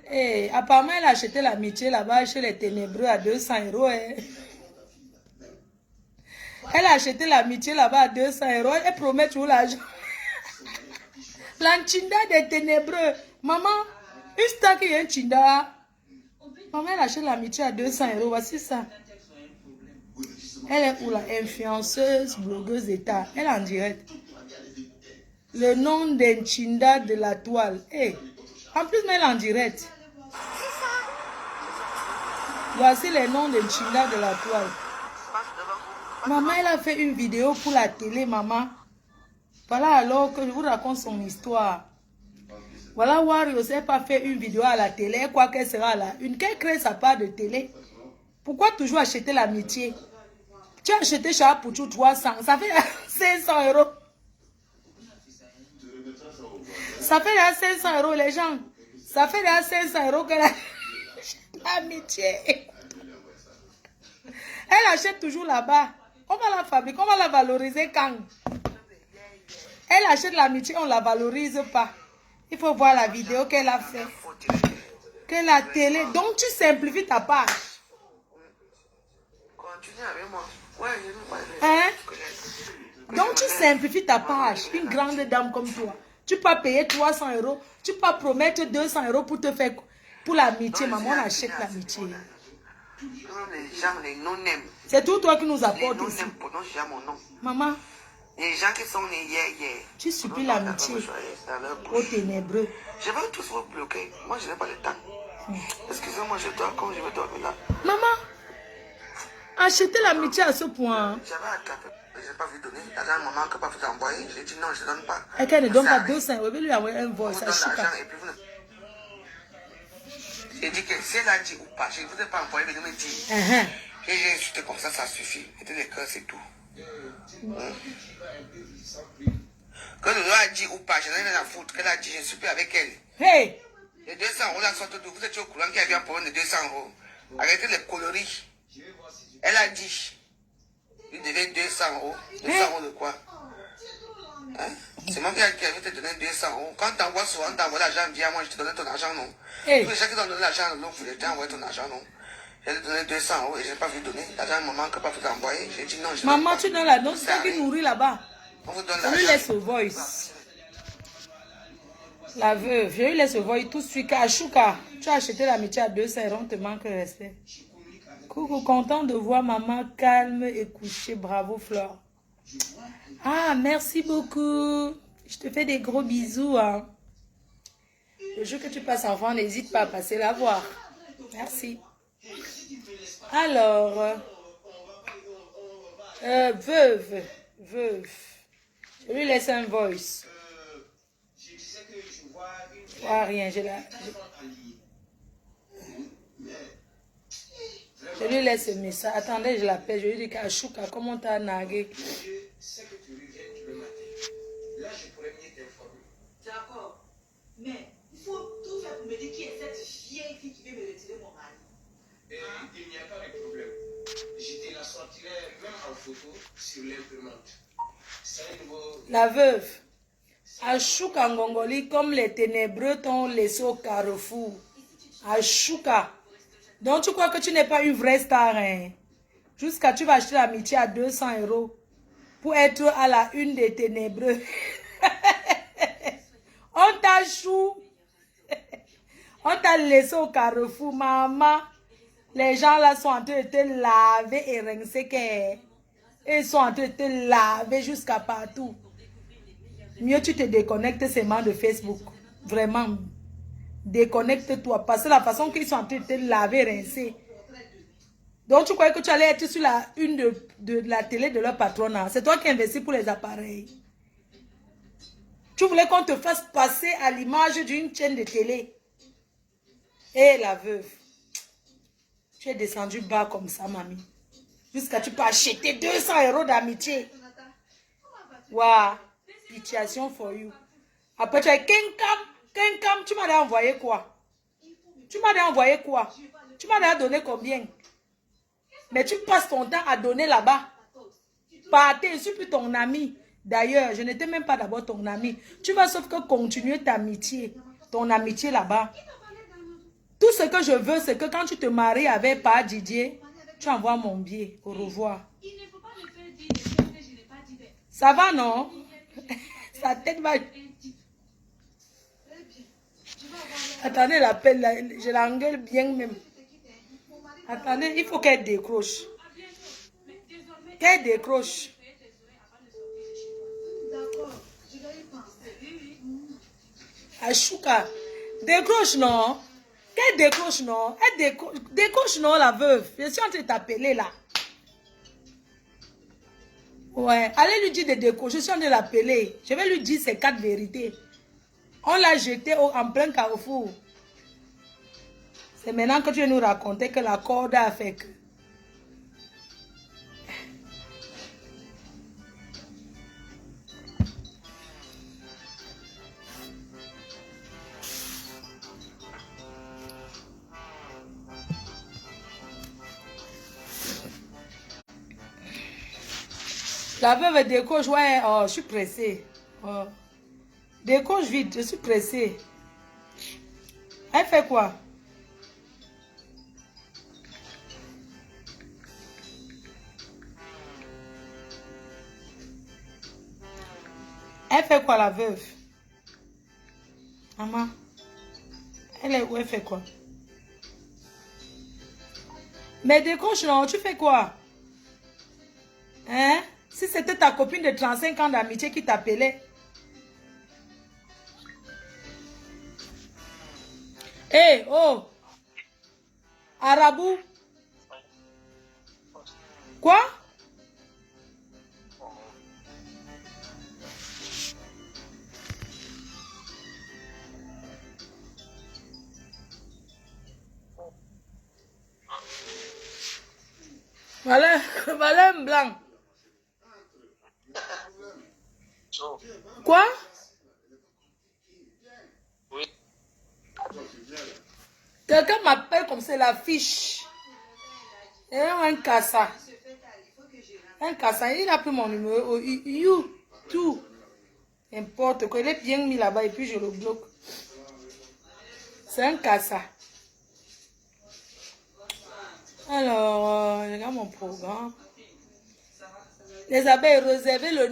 Eh, apparemment, elle a acheté l'amitié là-bas chez les ténébreux à 200 €. Eh. Elle a acheté l'amitié là-bas à 200 €. Elle promet toujours l'argent. L'enchinda des ténébreux. Maman, une star qui est un chinda. Maman, elle achète l'amitié à 200 €. Voici ça. Elle est où la influenceuse, blogueuse d'État? Elle est en direct. Le nom d'Enchinda de la toile. Hey. En plus, mais elle est en direct. Voici les noms d'Enchinda de la toile. Maman, elle a fait une vidéo pour la télé, maman. Voilà alors que je vous raconte son histoire. Voilà, Warriors n'a pas fait une vidéo à la télé. Quoi qu'elle sera là. Une qu'elle crée sa part de télé. Pourquoi toujours acheter l'amitié? Tu as acheté chez Apouchou 300. Ça fait 500 €. Ça fait là 500 € les gens. Ça fait là 500 € qu'elle achète l'amitié. Elle achète toujours là-bas. On va la fabriquer, on va la valoriser quand? Elle achète l'amitié, on ne la valorise pas. Il faut voir la vidéo qu'elle a fait. Que la télé. Donc tu simplifies ta page. Continue avec moi. Ouais, je ne pas. Hein? Donc tu simplifies ta page. Une grande dame comme toi. Tu peux payer 300 €. Tu peux promettre 200 € pour te faire. Pour l'amitié. Maman, on achète l'amitié. Les gens, les non-aiment. C'est tout toi qui nous Les apporte ici. non-aiment prononcent jamais mon nom. Maman, Les gens qui sont nés hier. tu supplies l'amitié aux ténébreux. Je vais tous vous bloquer. Moi, je n'ai pas le temps. Excusez-moi, je dors comme je vais dormir là. Maman, achetez l'amitié à ce point. J'avais attrapé. Je n'ai pas vu donner. L'argent, maman, que pas vous envoyer. J'ai dit non, je ne donne pas. Et qu'elle ne donne Ça pas arrive. 200 €. Je vais lui envoyer un On voice. vous À donne Chika. l'argent et puis vous ne... J'ai dit que si elle a dit ou pas, je ne vous ai pas envoyé, venez me dire. Et j'ai insulté comme ça suffit. C'était les cœurs, c'est tout. Que le a dit ou pas, je n'ai rien à foutre. Qu'elle a dit, je ne suis plus avec elle. Hey! Les 200 € là sortent d'où? Vous étiez au courant qu'il y avait un problème de 200 €. Arrêtez les coloris. Elle a dit, il devait 200 €. 200 € de quoi? Hein? C'est moi qui avais te donné 200 €. Quand tu envoies souvent, tu envoies l'argent, viens, moi je te donne ton argent, non? Hey. Tous les gens qui t'ont donné l'argent, non, vous t'ai envoyé ton argent, non? J'ai donné 200 € et je n'ai pas vu donner. L'argent, maman, que pas vous envoyer. J'ai dit non, je Maman, pas. tu donnes la dose, c'est Ça toi qui arrive. nourrit là-bas. On vous donne Je lui l'argent. laisse au voice. La veuve, je lui laisse au voice tout de suite. Chouka, tu as acheté l'amitié à 200 €, on te manque de respect. Coucou, content de voir maman calme et couchée. Bravo, Flore. Ah, merci beaucoup. Je te fais des gros bisous. Hein. Le jour que tu passes enfant, n'hésite pas à passer la voir. Merci. Alors, veuve. Je lui laisse un voice. Je disais que je vois une Ah, rien, je lui laisse un message. Attendez, je l'appelle. Je lui dis qu'Achouka, comment t'as nagué? je sais que tu reviens tout le matin. Là, je pourrais mieux t'informer. D'accord. Mais il faut tout faire pour me dire qui est cette vieille fille qui veut me retirer mon mari. Et il n'y a pas de problème. Je te la sortirai même en photo sur l'imprimante. C'est un nouveau... La veuve. Achouka Ngongoli, comme les ténébreux t'ont laissé au carrefour. Achouka. Donc tu crois que tu n'es pas une vraie star, hein? Jusqu'à tu vas acheter l'amitié à 200 € pour être à la une des ténébreux. On t'a chou. On t'a laissé au carrefour, maman. Les gens là sont en train de te laver et rincer. Ils sont en train de te laver jusqu'à partout. Mieux tu te déconnectes seulement de Facebook. Vraiment. Déconnecte-toi. Parce que la façon qu'ils sont en train de te laver et rincer. Donc tu croyais que tu allais être sur la une de la télé de leur patronat. C'est toi qui investis pour les appareils. Tu voulais qu'on te fasse passer à l'image d'une chaîne de télé. Et la veuve. Tu es descendu bas comme ça, mamie. Jusqu'à tu peux acheter 200 € d'amitié. Waouh. Situation for you. Après tu as Kenkam, tu m'as envoyé quoi? Tu m'as envoyé quoi? Tu m'as donné combien? Mais tu passes ton temps à donner là-bas. Partez, je ne suis plus ton ami. D'ailleurs, je n'étais même pas d'abord ton ami. Tu vas sauf que continuer ta amitié, ton amitié là-bas. Tout ce que je veux, c'est que quand tu te maries avec Pa Didier, tu envoies mon billet. Au revoir. Ça va, non? Sa tête va... Attendez l'appel, là, je l'engueule bien même. Attendez, il faut qu'elle décroche. Qu'elle décroche. D'accord, je vais y penser. Achouka, décroche non? Qu'elle décroche non? Elle décroche non la veuve? Je suis en train de t'appeler là. Ouais, allez lui dire de décrocher, je suis en train de l'appeler. Je vais lui dire ces 4 vérités. On l'a jeté en plein carrefour. C'est maintenant que tu veux nous raconter que la corde a fait que... La veuve décoche, ouais, oh, je suis pressée. Oh. Décoche vite, je suis pressée. Elle fait quoi? Elle fait quoi la veuve? Maman, elle est où? Elle fait quoi? Mais décoche non, tu fais quoi? Hein? Si c'était ta copine de 35 ans d'amitié qui t'appelait. Hé, oh! Arabou? Quoi? Voilà, voilà un blanc. Quoi? Quelqu'un m'appelle comme c'est la fiche. Et un cassa. Un cassa, il a pris mon numéro. You, tout. N'importe quoi. Il est bien mis là-bas et puis je le bloque. C'est un cassa. Alors, regarde mon programme. Les abeilles réservées le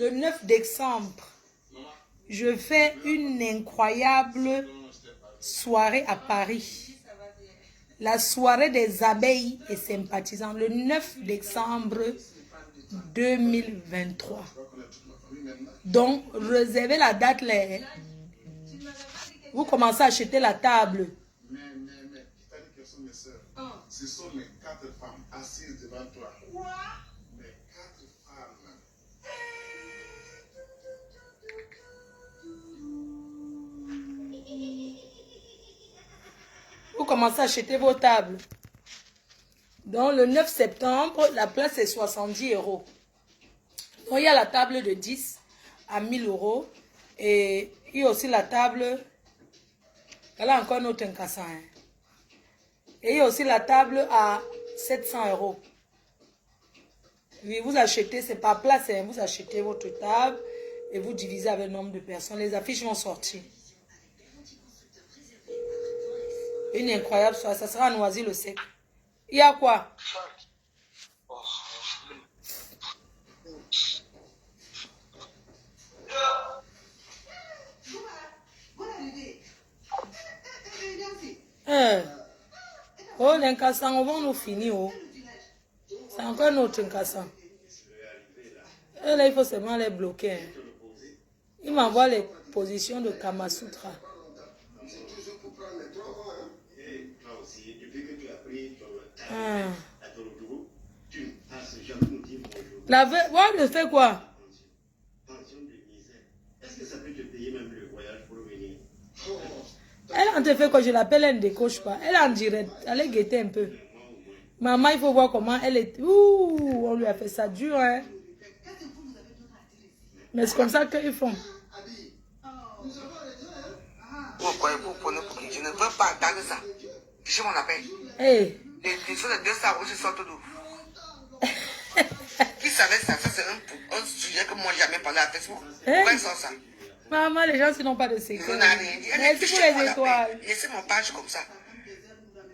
9 décembre. Je fais une incroyable soirée à Paris. La soirée des abeilles et sympathisants. Le 9 décembre 2023. Donc, réservez la date là. Vous commencez à acheter la table. Mais, c'est-à-dire que sont mes soeurs. Ce sont les 4 femmes assises devant toi. Quoi? Les 4 femmes. Vous commencez à acheter vos tables. Donc, le 9 septembre, la place est 70 €. Donc, il y a la table de 10 à 1000 €. Et il y a aussi la table... Elle a encore notre incassin. Et il y a aussi la table à 700 €. Oui, vous achetez, c'est par place, hein, vous achetez votre table et vous divisez avec le nombre de personnes. Les affiches vont sortir. Une incroyable soirée, ça sera à Noisy-le-Sec. Il y a quoi? Oh, l'incassant, on va nous finir. Oh. C'est encore notre incassant. Et là, il faut seulement les bloquer. Hein. Il m'envoie les positions de Kamasutra. La veuve, ouais, elle fait quoi? Elle en te fait quoi? Je l'appelle, elle ne décoche pas. Elle est en direct. Allez guetter un peu. Maman, il faut voir comment elle est. Ouh, on lui a fait ça dur, hein. Mais c'est comme ça qu'ils font. Pourquoi vous prenez pour qui? Je ne veux pas entendre ça. Fichez mon appel. Hey. Les choses de 200 € se sortent d'où? Qui savait ça? Ça, c'est un sujet que moi, jamais parlé à Facebook. Hein? Pourquoi ils sont ça? Maman, les gens qui n'ont pas de secret. On n'a rien dit. Merci pour les étoiles. Laissez mon page comme ça.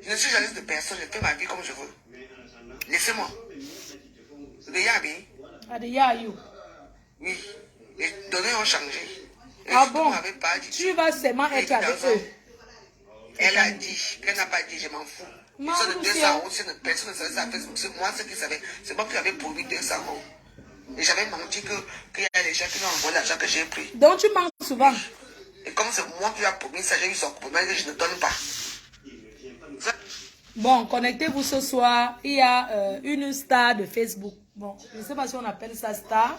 Je ne suis journaliste de personne, je fais ma vie comme je veux. Laissez-moi. Les Yabi. Ah, de Yayou. Oui. Les données ont changé. Et Ah si bon? vous m'avez pas dit, Tu vas seulement être avec eux. elle a dit, qu'elle n'a pas dit, je m'en fous. Ils Maman, sont de 200 €, si personne ne savait ça à Facebook. C'est moi ce qui savais. C'est moi qui avais produit 200 €. Et j'avais menti qu'il y a des gens qui m'ont envoyé l'argent que j'ai pris. Donc tu manques souvent. Et comme c'est moi qui ai promis ça, j'ai eu son problème que je ne donne pas. Ça, Bon, connectez-vous ce soir. Il y a une star de Facebook. Bon, je ne sais pas si on appelle ça star.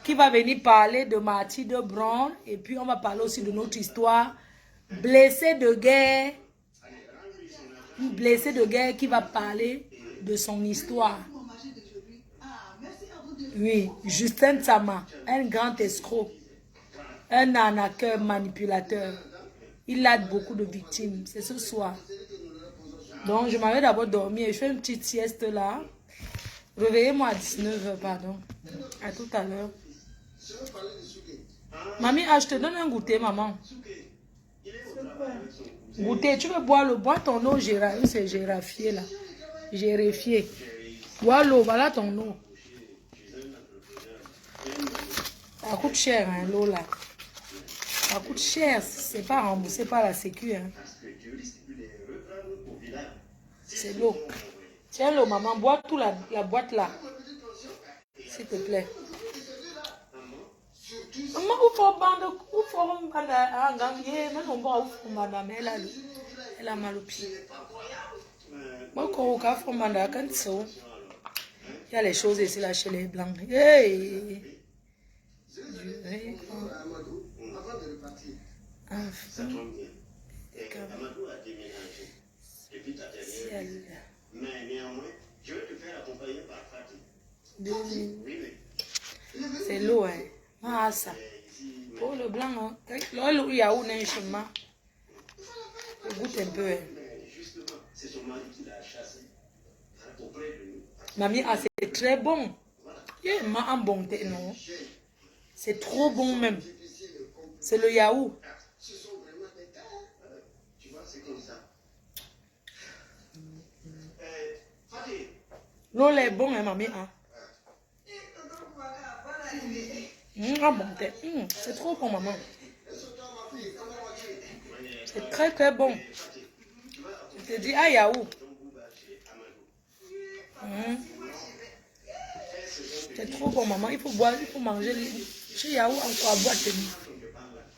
Qui va venir parler de Mathilde Brown. Et puis on va parler aussi de notre histoire. Blessé de guerre. Une blessée de guerre qui va parler de son histoire. Oui, Justin Tsama, un grand escroc. Un arnaqueur manipulateur. Il a beaucoup de victimes. C'est ce soir. Donc, je m'avais d'abord dormi et je fais une petite sieste là. Réveillez-moi à 19h, pardon. À tout à l'heure. Mamie, je te donne un goûter, maman. Goûter, tu veux boire l'eau? Bois ton eau, c'est gérafié là. Géréfié. Bois l'eau, voilà ton eau. Ça coûte cher, hein, l'eau là. Ça coûte cher, c'est pas remboursé par la sécu. Hein. C'est l'eau. Tiens l'eau, maman, bois tout la boîte là. S'il te plaît. Maman, elle a mal au pied. Il y a les choses ici là chez les blancs. Hey! Ça tombe bien. Amadou a déménagé. Et puis ta dernière. Mais néanmoins, je vais te faire accompagner par Fatih. Oui. C'est l'eau, hein. Ah, ça. Oh, le blanc, hein. Là, il y a où un chemin. Je goûte un peu, hein. Justement, c'est son mari qui l'a chassé auprès de nous. Mamie, ah, c'est très bon. Il m'a un bon thé, non. C'est trop bon même. C'est le yaourt. Ce sont vraiment des tas. Tu vois, c'est comme ça. Fatih. L'eau est bon, hein, mamie. Hein. Un bon thé. C'est trop bon, maman. C'est très, très bon. Je te dis, ah, yaourt. C'est trop bon, maman. Il faut boire, il faut manger. Chez yaourt, encore à boire.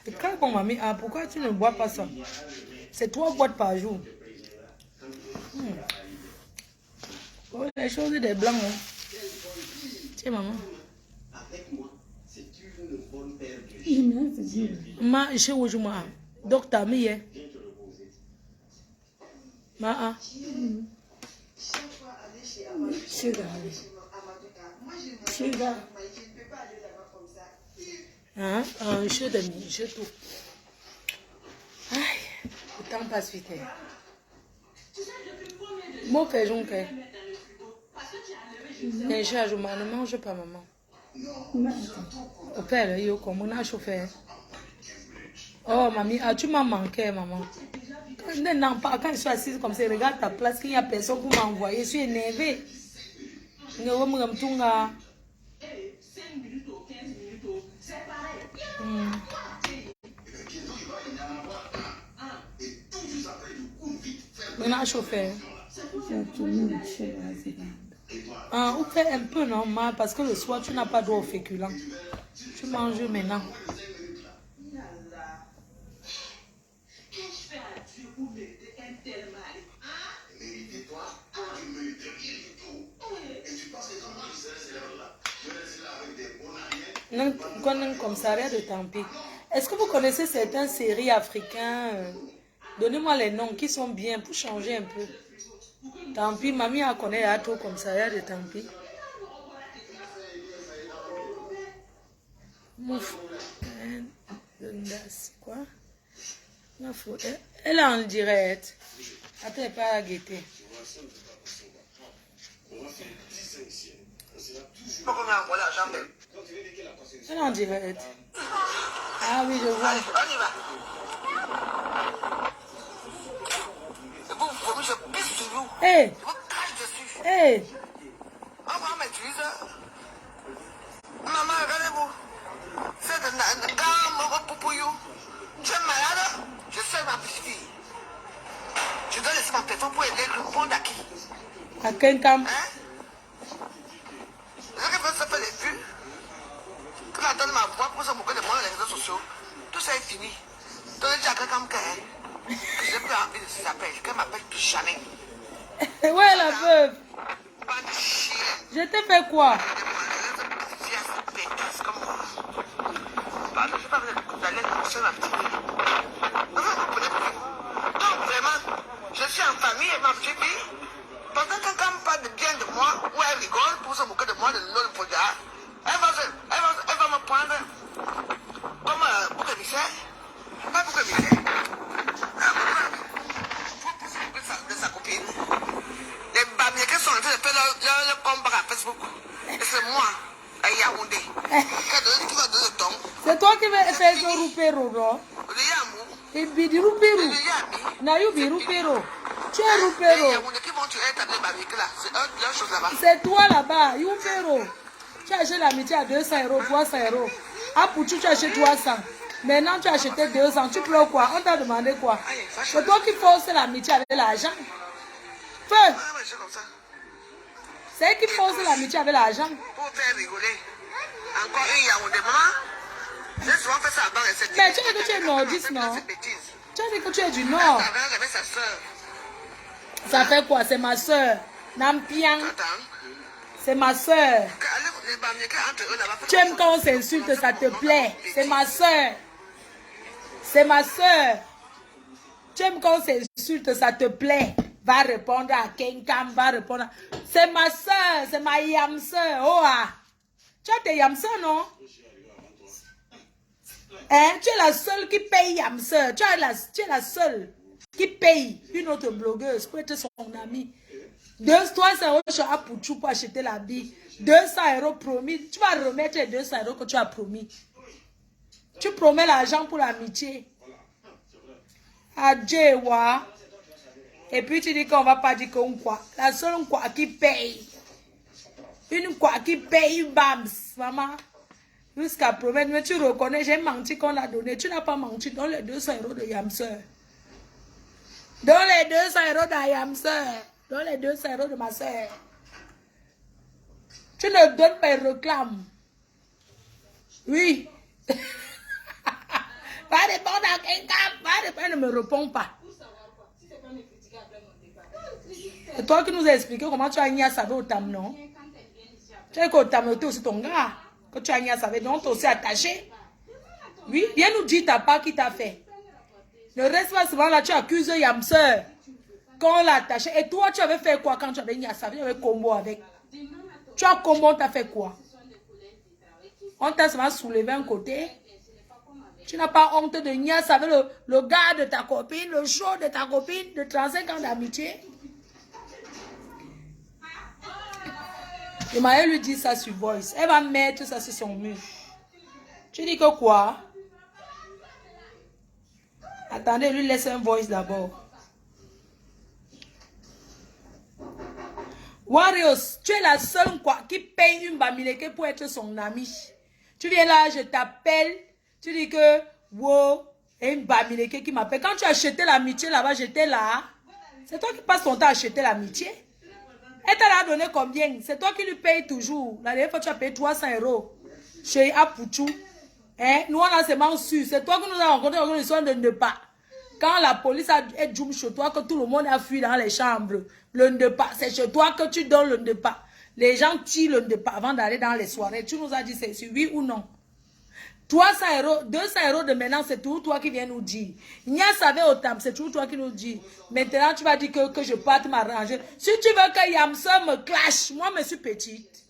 C'est très bon, mamie. Ah, pourquoi tu ne bois pas ça? C'est 3 boîtes par jour. Oh, les choses des blancs. Hein. Tiens, maman. Avec moi, c'est une bonne paire de chiens. Ma, je où je m'en. Docteur, mi, hein. Ma, ah. Sugar. Hein? Je te dis, je tout. Aïe, le temps passe vite. Moi, que j'en fais. Et je ne mange pas, maman. Au père, il y a comme on a chauffé. Oh, mamie, tu m'as manqué, maman. Quand je suis assise comme ça, regarde ta place, qu'il n'y a personne pour m'envoyer. Je suis énervée. Je on a chauffé. On fait un peu normal parce que le soir tu n'as pas droit au féculent. Tu manges maintenant. Commissariat de Tampi. Est-ce que vous connaissez certaines séries africaines? Donnez-moi les noms qui sont bien pour changer un peu. Tampi, mamie a connaît à tout commissariat de Tampi. Mouf. Quoi? Elle est en direct. Attends, pas à guetter. Pas qu'on a envoyé l'argent. Elle est en direct. Ah oui, je vois. Allez, on y va. Et vous, je pisse sur vous. Hé, Je vous crache dessus. hé. On va m'utiliser. Maman, regardez-vous. C'est un gars, mon poupouillou. Tu es malade? Je sais ma petite fille. Je dois laisser mon téléphone pour aider le monde à qui? À Kenkam. Hein? Est-ce que ça fait les vues? Que la donne ma voix pour se moquer de moi dans les réseaux sociaux. Tout ça est fini. Donc, j'ai à quelqu'un que j'ai plus envie de s'appeler. Qu'elle m'appelle plus jamais. Ouais, la veuve. Pas de chien. Je t'ai fait quoi? Donc vraiment, je suis en famille et ma petite fille. Pendant que quelqu'un parle de bien de moi, ou elle rigole pour se moquer de moi de l'autre projet, elle va me prendre comme bouc émissaire. Pas bouc émissaire. Pour se moquer de sa copine. Les Bamilekés sont en train de faire leur combat à Facebook. Et c'est moi, à Yaoundé, qui va donner le ton. C'est toi qui vas faire ton roupéro, non? Le Yamou, Et bidi roupéro. le Yami. Na you bi roupéro. Tu es roupéro. Les Yaoundé qui vont tuer les Bamilekés là, c'est leur chose là-bas. C'est toi là-bas, roupéro. Tu as acheté l'amitié à 200 €, 300 €. Ah, pour tu as acheté 300. Maintenant, tu as acheté 200. Tu pleures quoi? On t'a demandé quoi? C'est toi qui forces l'amitié avec l'argent. Feu! Ah, mais c'est comme ça. C'est elle qui force l'amitié avec l'argent. Pour faire rigoler. Encore une Yaoundé, maman. J'ai souvent fait ça avant. Mais tu as dit que tu es nordiste, non? C'est bêtise. Tu as dit que tu es du Nord. Ta mère avec sa soeur. Ça fait quoi? C'est ma soeur. Nampiang, Attends. c'est ma soeur. Les Bamilekés entre eux là-bas. Tu aimes quand on s'insulte, ça te plaît. C'est ma soeur. C'est ma soeur. Tu aimes quand on s'insulte, ça te plaît. Va répondre à Kenkam, va répondre à... C'est ma soeur, c'est ma yam soeur. Oh ah. Tu as tes yam soeur, non? Hein? Tu es la seule qui paye yam soeur. Tu es la seule qui paye une autre blogueuse pour être son amie. 300 € chez Apouchou pour acheter l'habit. 200 € promis. Tu vas remettre les 200 € que tu as promis. Tu promets l'argent pour l'amitié. Adjewa. Et puis tu dis qu'on va pas dire qu'on quoi. La seule quoi qui paye. Une quoi qui paye, bams, maman. Jusqu'à promettre. Mais tu reconnais, j'ai menti qu'on a donné. Tu n'as pas menti. Donne les 200 € de Yamseur. Donne les 200 € de Yamseur. Donne les 200 € de ma soeur. Tu ne donnes pas, il réclame. Oui. Va répondre à quelqu'un. Elle ne me répond pas. C'est toi qui nous as expliqué comment tu as mis à savoir au tam, non? Tu sais qu'au tam, tu aussi ton gars. Que tu as mis à savoir, donc tu es aussi attaché. Oui, viens nous dire ta part qui t'a fait. Ne reste pas souvent là, tu accuses Yamseur. Quand on l'a attaché. Et toi, tu avais fait quoi quand tu avais mis à savoir? Tu avais combo avec. Tu as combo, on t'a fait quoi? On t'a seulement soulevé un côté. Tu n'as pas honte de niasse avec le gars de ta copine, le show de ta copine de 35 ans d'amitié. Je m'allais lui dire ça sur Voice. Elle va mettre ça sur son mur. Tu dis que quoi? Attendez, lui laisse un Voice d'abord. Warriors, tu es la seule quoi, qui paye une Bamileke pour être son ami. Tu viens là, je t'appelle. Tu dis que, wow, et une Bamileke qui m'appelle. Quand tu as acheté l'amitié là-bas, j'étais là. C'est toi qui passes ton temps à acheter l'amitié. Elle t'a donné combien? C'est toi qui lui payes toujours. La dernière fois, tu as payé 300 € chez Apouchou. Hein? Nous, on a seulement su. C'est toi qui nous as rencontré dans l'histoire de ne pas. Quand la police a djoum chez toi, que tout le monde a fui dans les chambres, le Ndepa, c'est chez toi que tu donnes le Ndepa. Les gens tirent le Ndepa avant d'aller dans les soirées. Tu nous as dit c'est oui ou non? 300 €, 200 € de maintenant, c'est toujours toi qui viens nous dire. Nia savait au tam, c'est toujours toi qui nous dis. Maintenant, tu vas dire que je parte m'arranger. Si tu veux que Yamseur me clash, moi, je suis petite.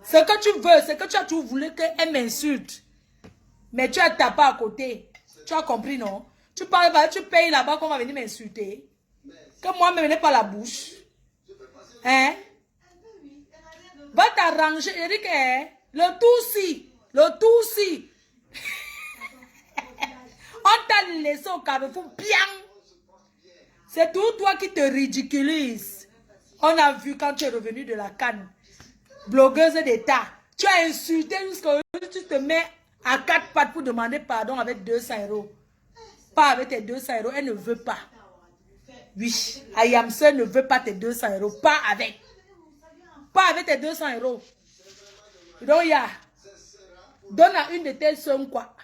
Ce que tu veux, c'est que tu as toujours voulu qu'elle m'insulte. Mais tu as tapé à côté. Tu as compris, non? Tu parles, tu payes là-bas qu'on va venir m'insulter. Que moi, ne me venez pas la bouche. Hein? Va t'arranger. Je dis que le tout si. On t'a laissé au Carrefour, bien. C'est tout toi qui te ridiculise. On a vu quand tu es revenu de la Cannes. Blogueuse d'État. Tu as insulté jusqu'à tu te mets à 4 pattes pour demander pardon avec 200 €. Pas avec tes 200 €. Elle ne veut pas. Oui. Ayamse ne veut pas tes 200 €. Pas avec. Pas avec tes 200 €. Donc, il y a. Donne à une de tes sommes quoi.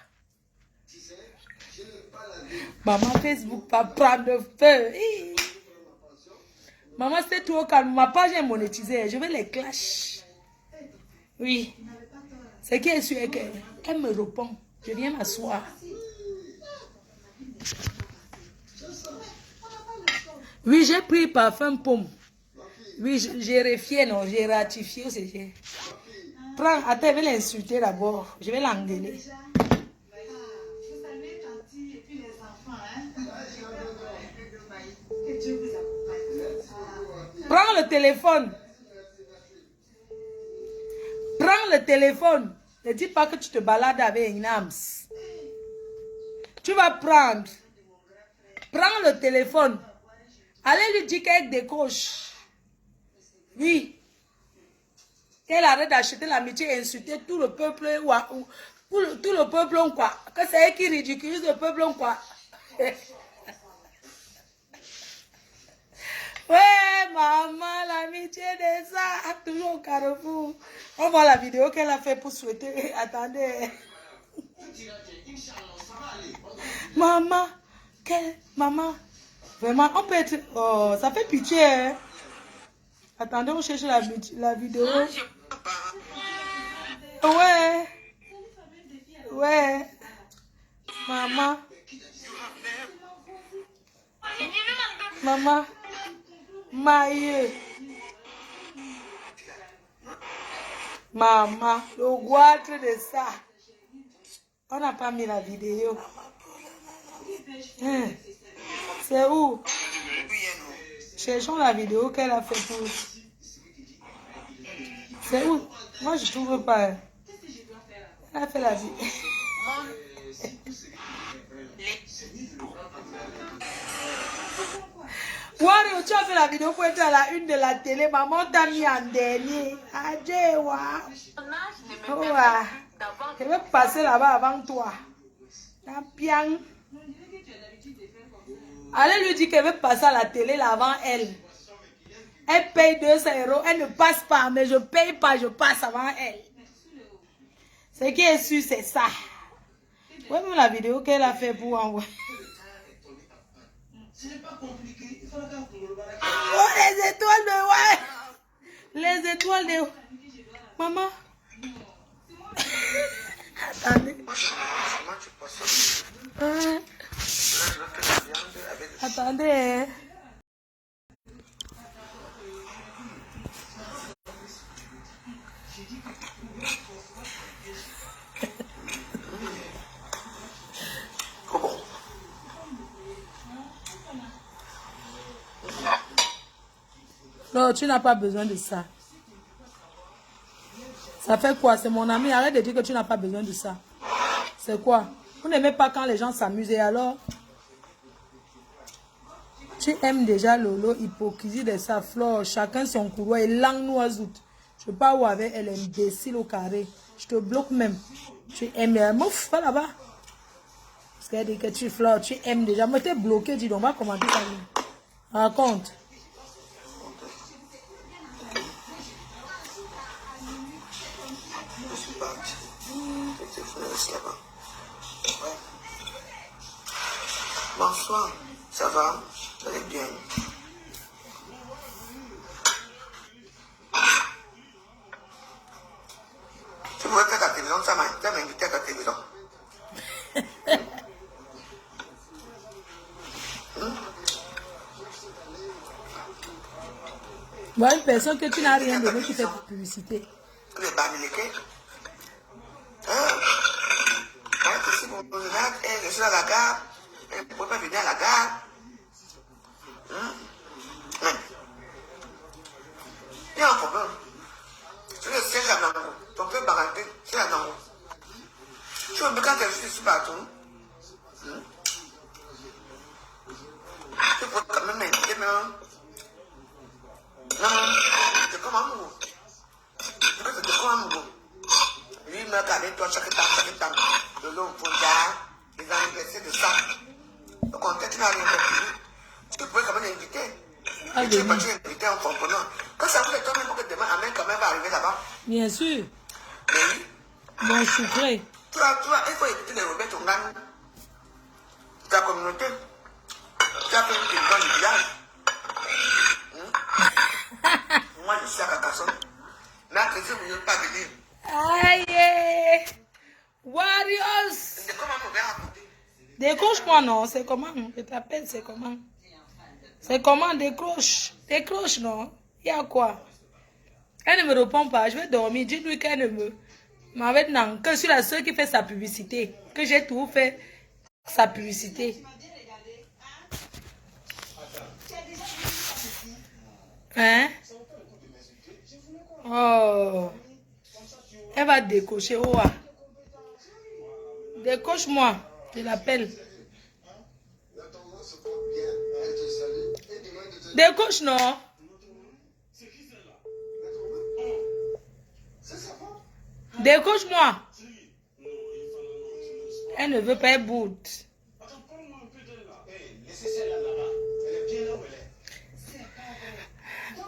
Maman, Facebook va prendre feu. Maman, c'est tout au calme. Ma page est monétisée. Je vais les clash. Oui. C'est qui est sûr qu'elle me répond. Je viens m'asseoir. Oui, j'ai pris parfum pomme. Oui, j'ai ratifié, non, j'ai ratifié aussi. Prends, attends, je vais l'insulter d'abord. Je vais l'engueuler. Prends le téléphone. Prends le téléphone. Ne dis pas que tu te balades avec une âme. Tu vas prendre. Prends le téléphone. Allez lui dire qu'elle décroche. Oui. Qu'elle arrête d'acheter l'amitié et insulter tout le peuple. Tout le peuple, quoi. Que c'est elle qui ridiculise le peuple, quoi. Ouais, maman, l'amitié de ça, toujours au Carrefour. On voit la vidéo qu'elle a fait pour souhaiter. Attendez. Maman, maman, vraiment, on peut être. Oh, ça fait pitié. Hein? Attendez, on cherche la vidéo. Ouais. Ouais. Maman. Maman. Maïe. Maman, le goitre de ça. On n'a pas mis la vidéo. Hein? C'est où? Cherchons la vidéo qu'elle a fait pour. C'est où? Moi, je ne trouve pas. Elle a fait la vidéo. Wario, tu as fait la vidéo pour être à la une de la télé. Maman t'a mis en dernier. Adje, wa. Je vais passer là-bas avant toi. Bien. Allez lui dire qu'elle veut passer à la télé là avant elle. Elle paye 200 €. Elle ne passe pas, mais je paye pas, je passe avant elle. Ce qui est sûr, c'est ça. Ouais, même la vidéo qu'elle a fait pour envoyer. Ce n'est pas compliqué. Il faut la faire. Oh, les étoiles de ouais. Les étoiles de. Maman. Attendez. Attendez. Non, tu n'as pas besoin de ça. Ça fait quoi? C'est mon ami. Arrête de dire que tu n'as pas besoin de ça. C'est quoi? Vous n'aimez pas quand les gens s'amusent et alors? Tu aimes déjà Lolo, hypocrisie de sa flore. Chacun son courroie et langue noisoute. Je pars où avec elle, imbécile au carré. Je te bloque même. Tu aimes. Mouf, va là-bas. Parce qu'elle dit que tu flores, tu aimes déjà. Mais t'es bloqué, dis donc, on va commenter ça. Raconte. Bonsoir, ça va? Vous allez bien? Tu pouvais faire ta télévision, ça m'a invité à ta télévision. Voilà une personne que tu n'as rien donné qui fait publicité. Les bamilekés. Si vous je suis à la gare, elle ne peut pas venir à la gare. Il y a un problème. Je venir. Tu es invité en comprenant. Quand ça vous est toi-même pour que demain, Amen quand même va arriver là-bas. Bien sûr. Mais oui. Bon, sucré. Tu vois, il faut éviter de remettre ton âme. Ta communauté. Tu as fait une bonne du village. Moi, je suis à Carcassonne. Là, je ne veux pas venir. Aïe! Warriors! Comment on va raconter? Décroche-moi, non? C'est comment? Je t'appelle, c'est comment? C'est comment? Décroche. Décroche, non? Il y a quoi? Elle ne me répond pas. Je vais dormir. Dis-lui qu'elle ne me... Maintenant, que je suis la seule qui fait sa publicité. Que j'ai tout fait sa publicité. Hein? Oh. Elle va décocher. Oh. Décoche-moi. Je l'appelle. Décoche, non? Décoche-moi. Elle ne veut pas être boude.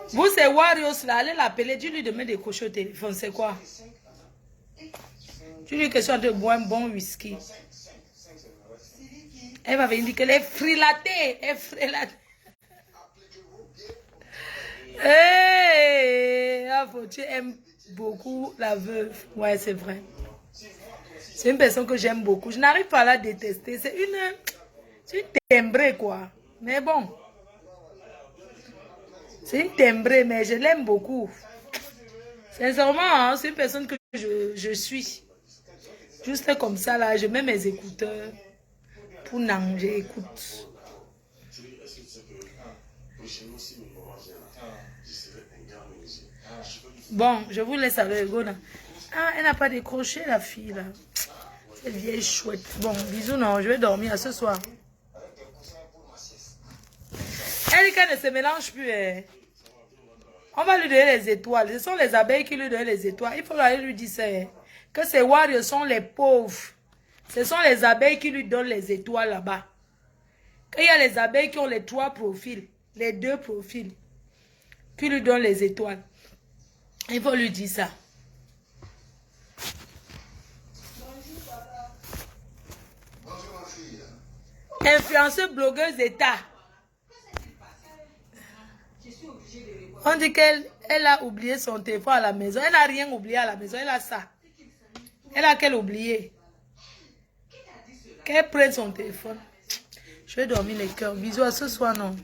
Vous, c'est Warriors là, allez l'appeler, dis-lui de me décocher au téléphone, c'est quoi? Dis-lui que je suis en train de boire un bon whisky. Elle va venir dire qu'elle est frilatée. Elle est frilatée. Hey, tu aimes beaucoup la veuve. Ouais, c'est vrai. C'est une personne que j'aime beaucoup. Je n'arrive pas à la détester. C'est une timbrée, quoi. Mais bon. C'est une timbrée, mais je l'aime beaucoup. Sincèrement, hein, c'est une personne que je suis. Juste comme ça, là, je mets mes écouteurs. Pour non, j'écoute. Bon, je vous laisse avec Gona. Ah, elle n'a pas décroché, la fille, là. Cette vieille chouette. Bon, bisous, non, je vais dormir ce soir. Elle dit qu'elle ne se mélange plus. Hein. On va lui donner les étoiles. Ce sont les abeilles qui lui donnent les étoiles. Il faut aller lui dire ça. Hein, que ces warriors sont les pauvres. Ce sont les abeilles qui lui donnent les étoiles là-bas. Il y a les abeilles qui ont les 3 profils. Les 2 profils. Qui lui donnent les étoiles. Il faut lui dire ça. Influenceuse, blogueuse d'État. On dit qu'elle a oublié son téléphone à la maison. Elle n'a rien oublié à la maison. Elle a ça. Elle a qu'elle oublié. Qu'elle prenne son téléphone. Je vais dormir les cœurs. Bisous à ce soir, non.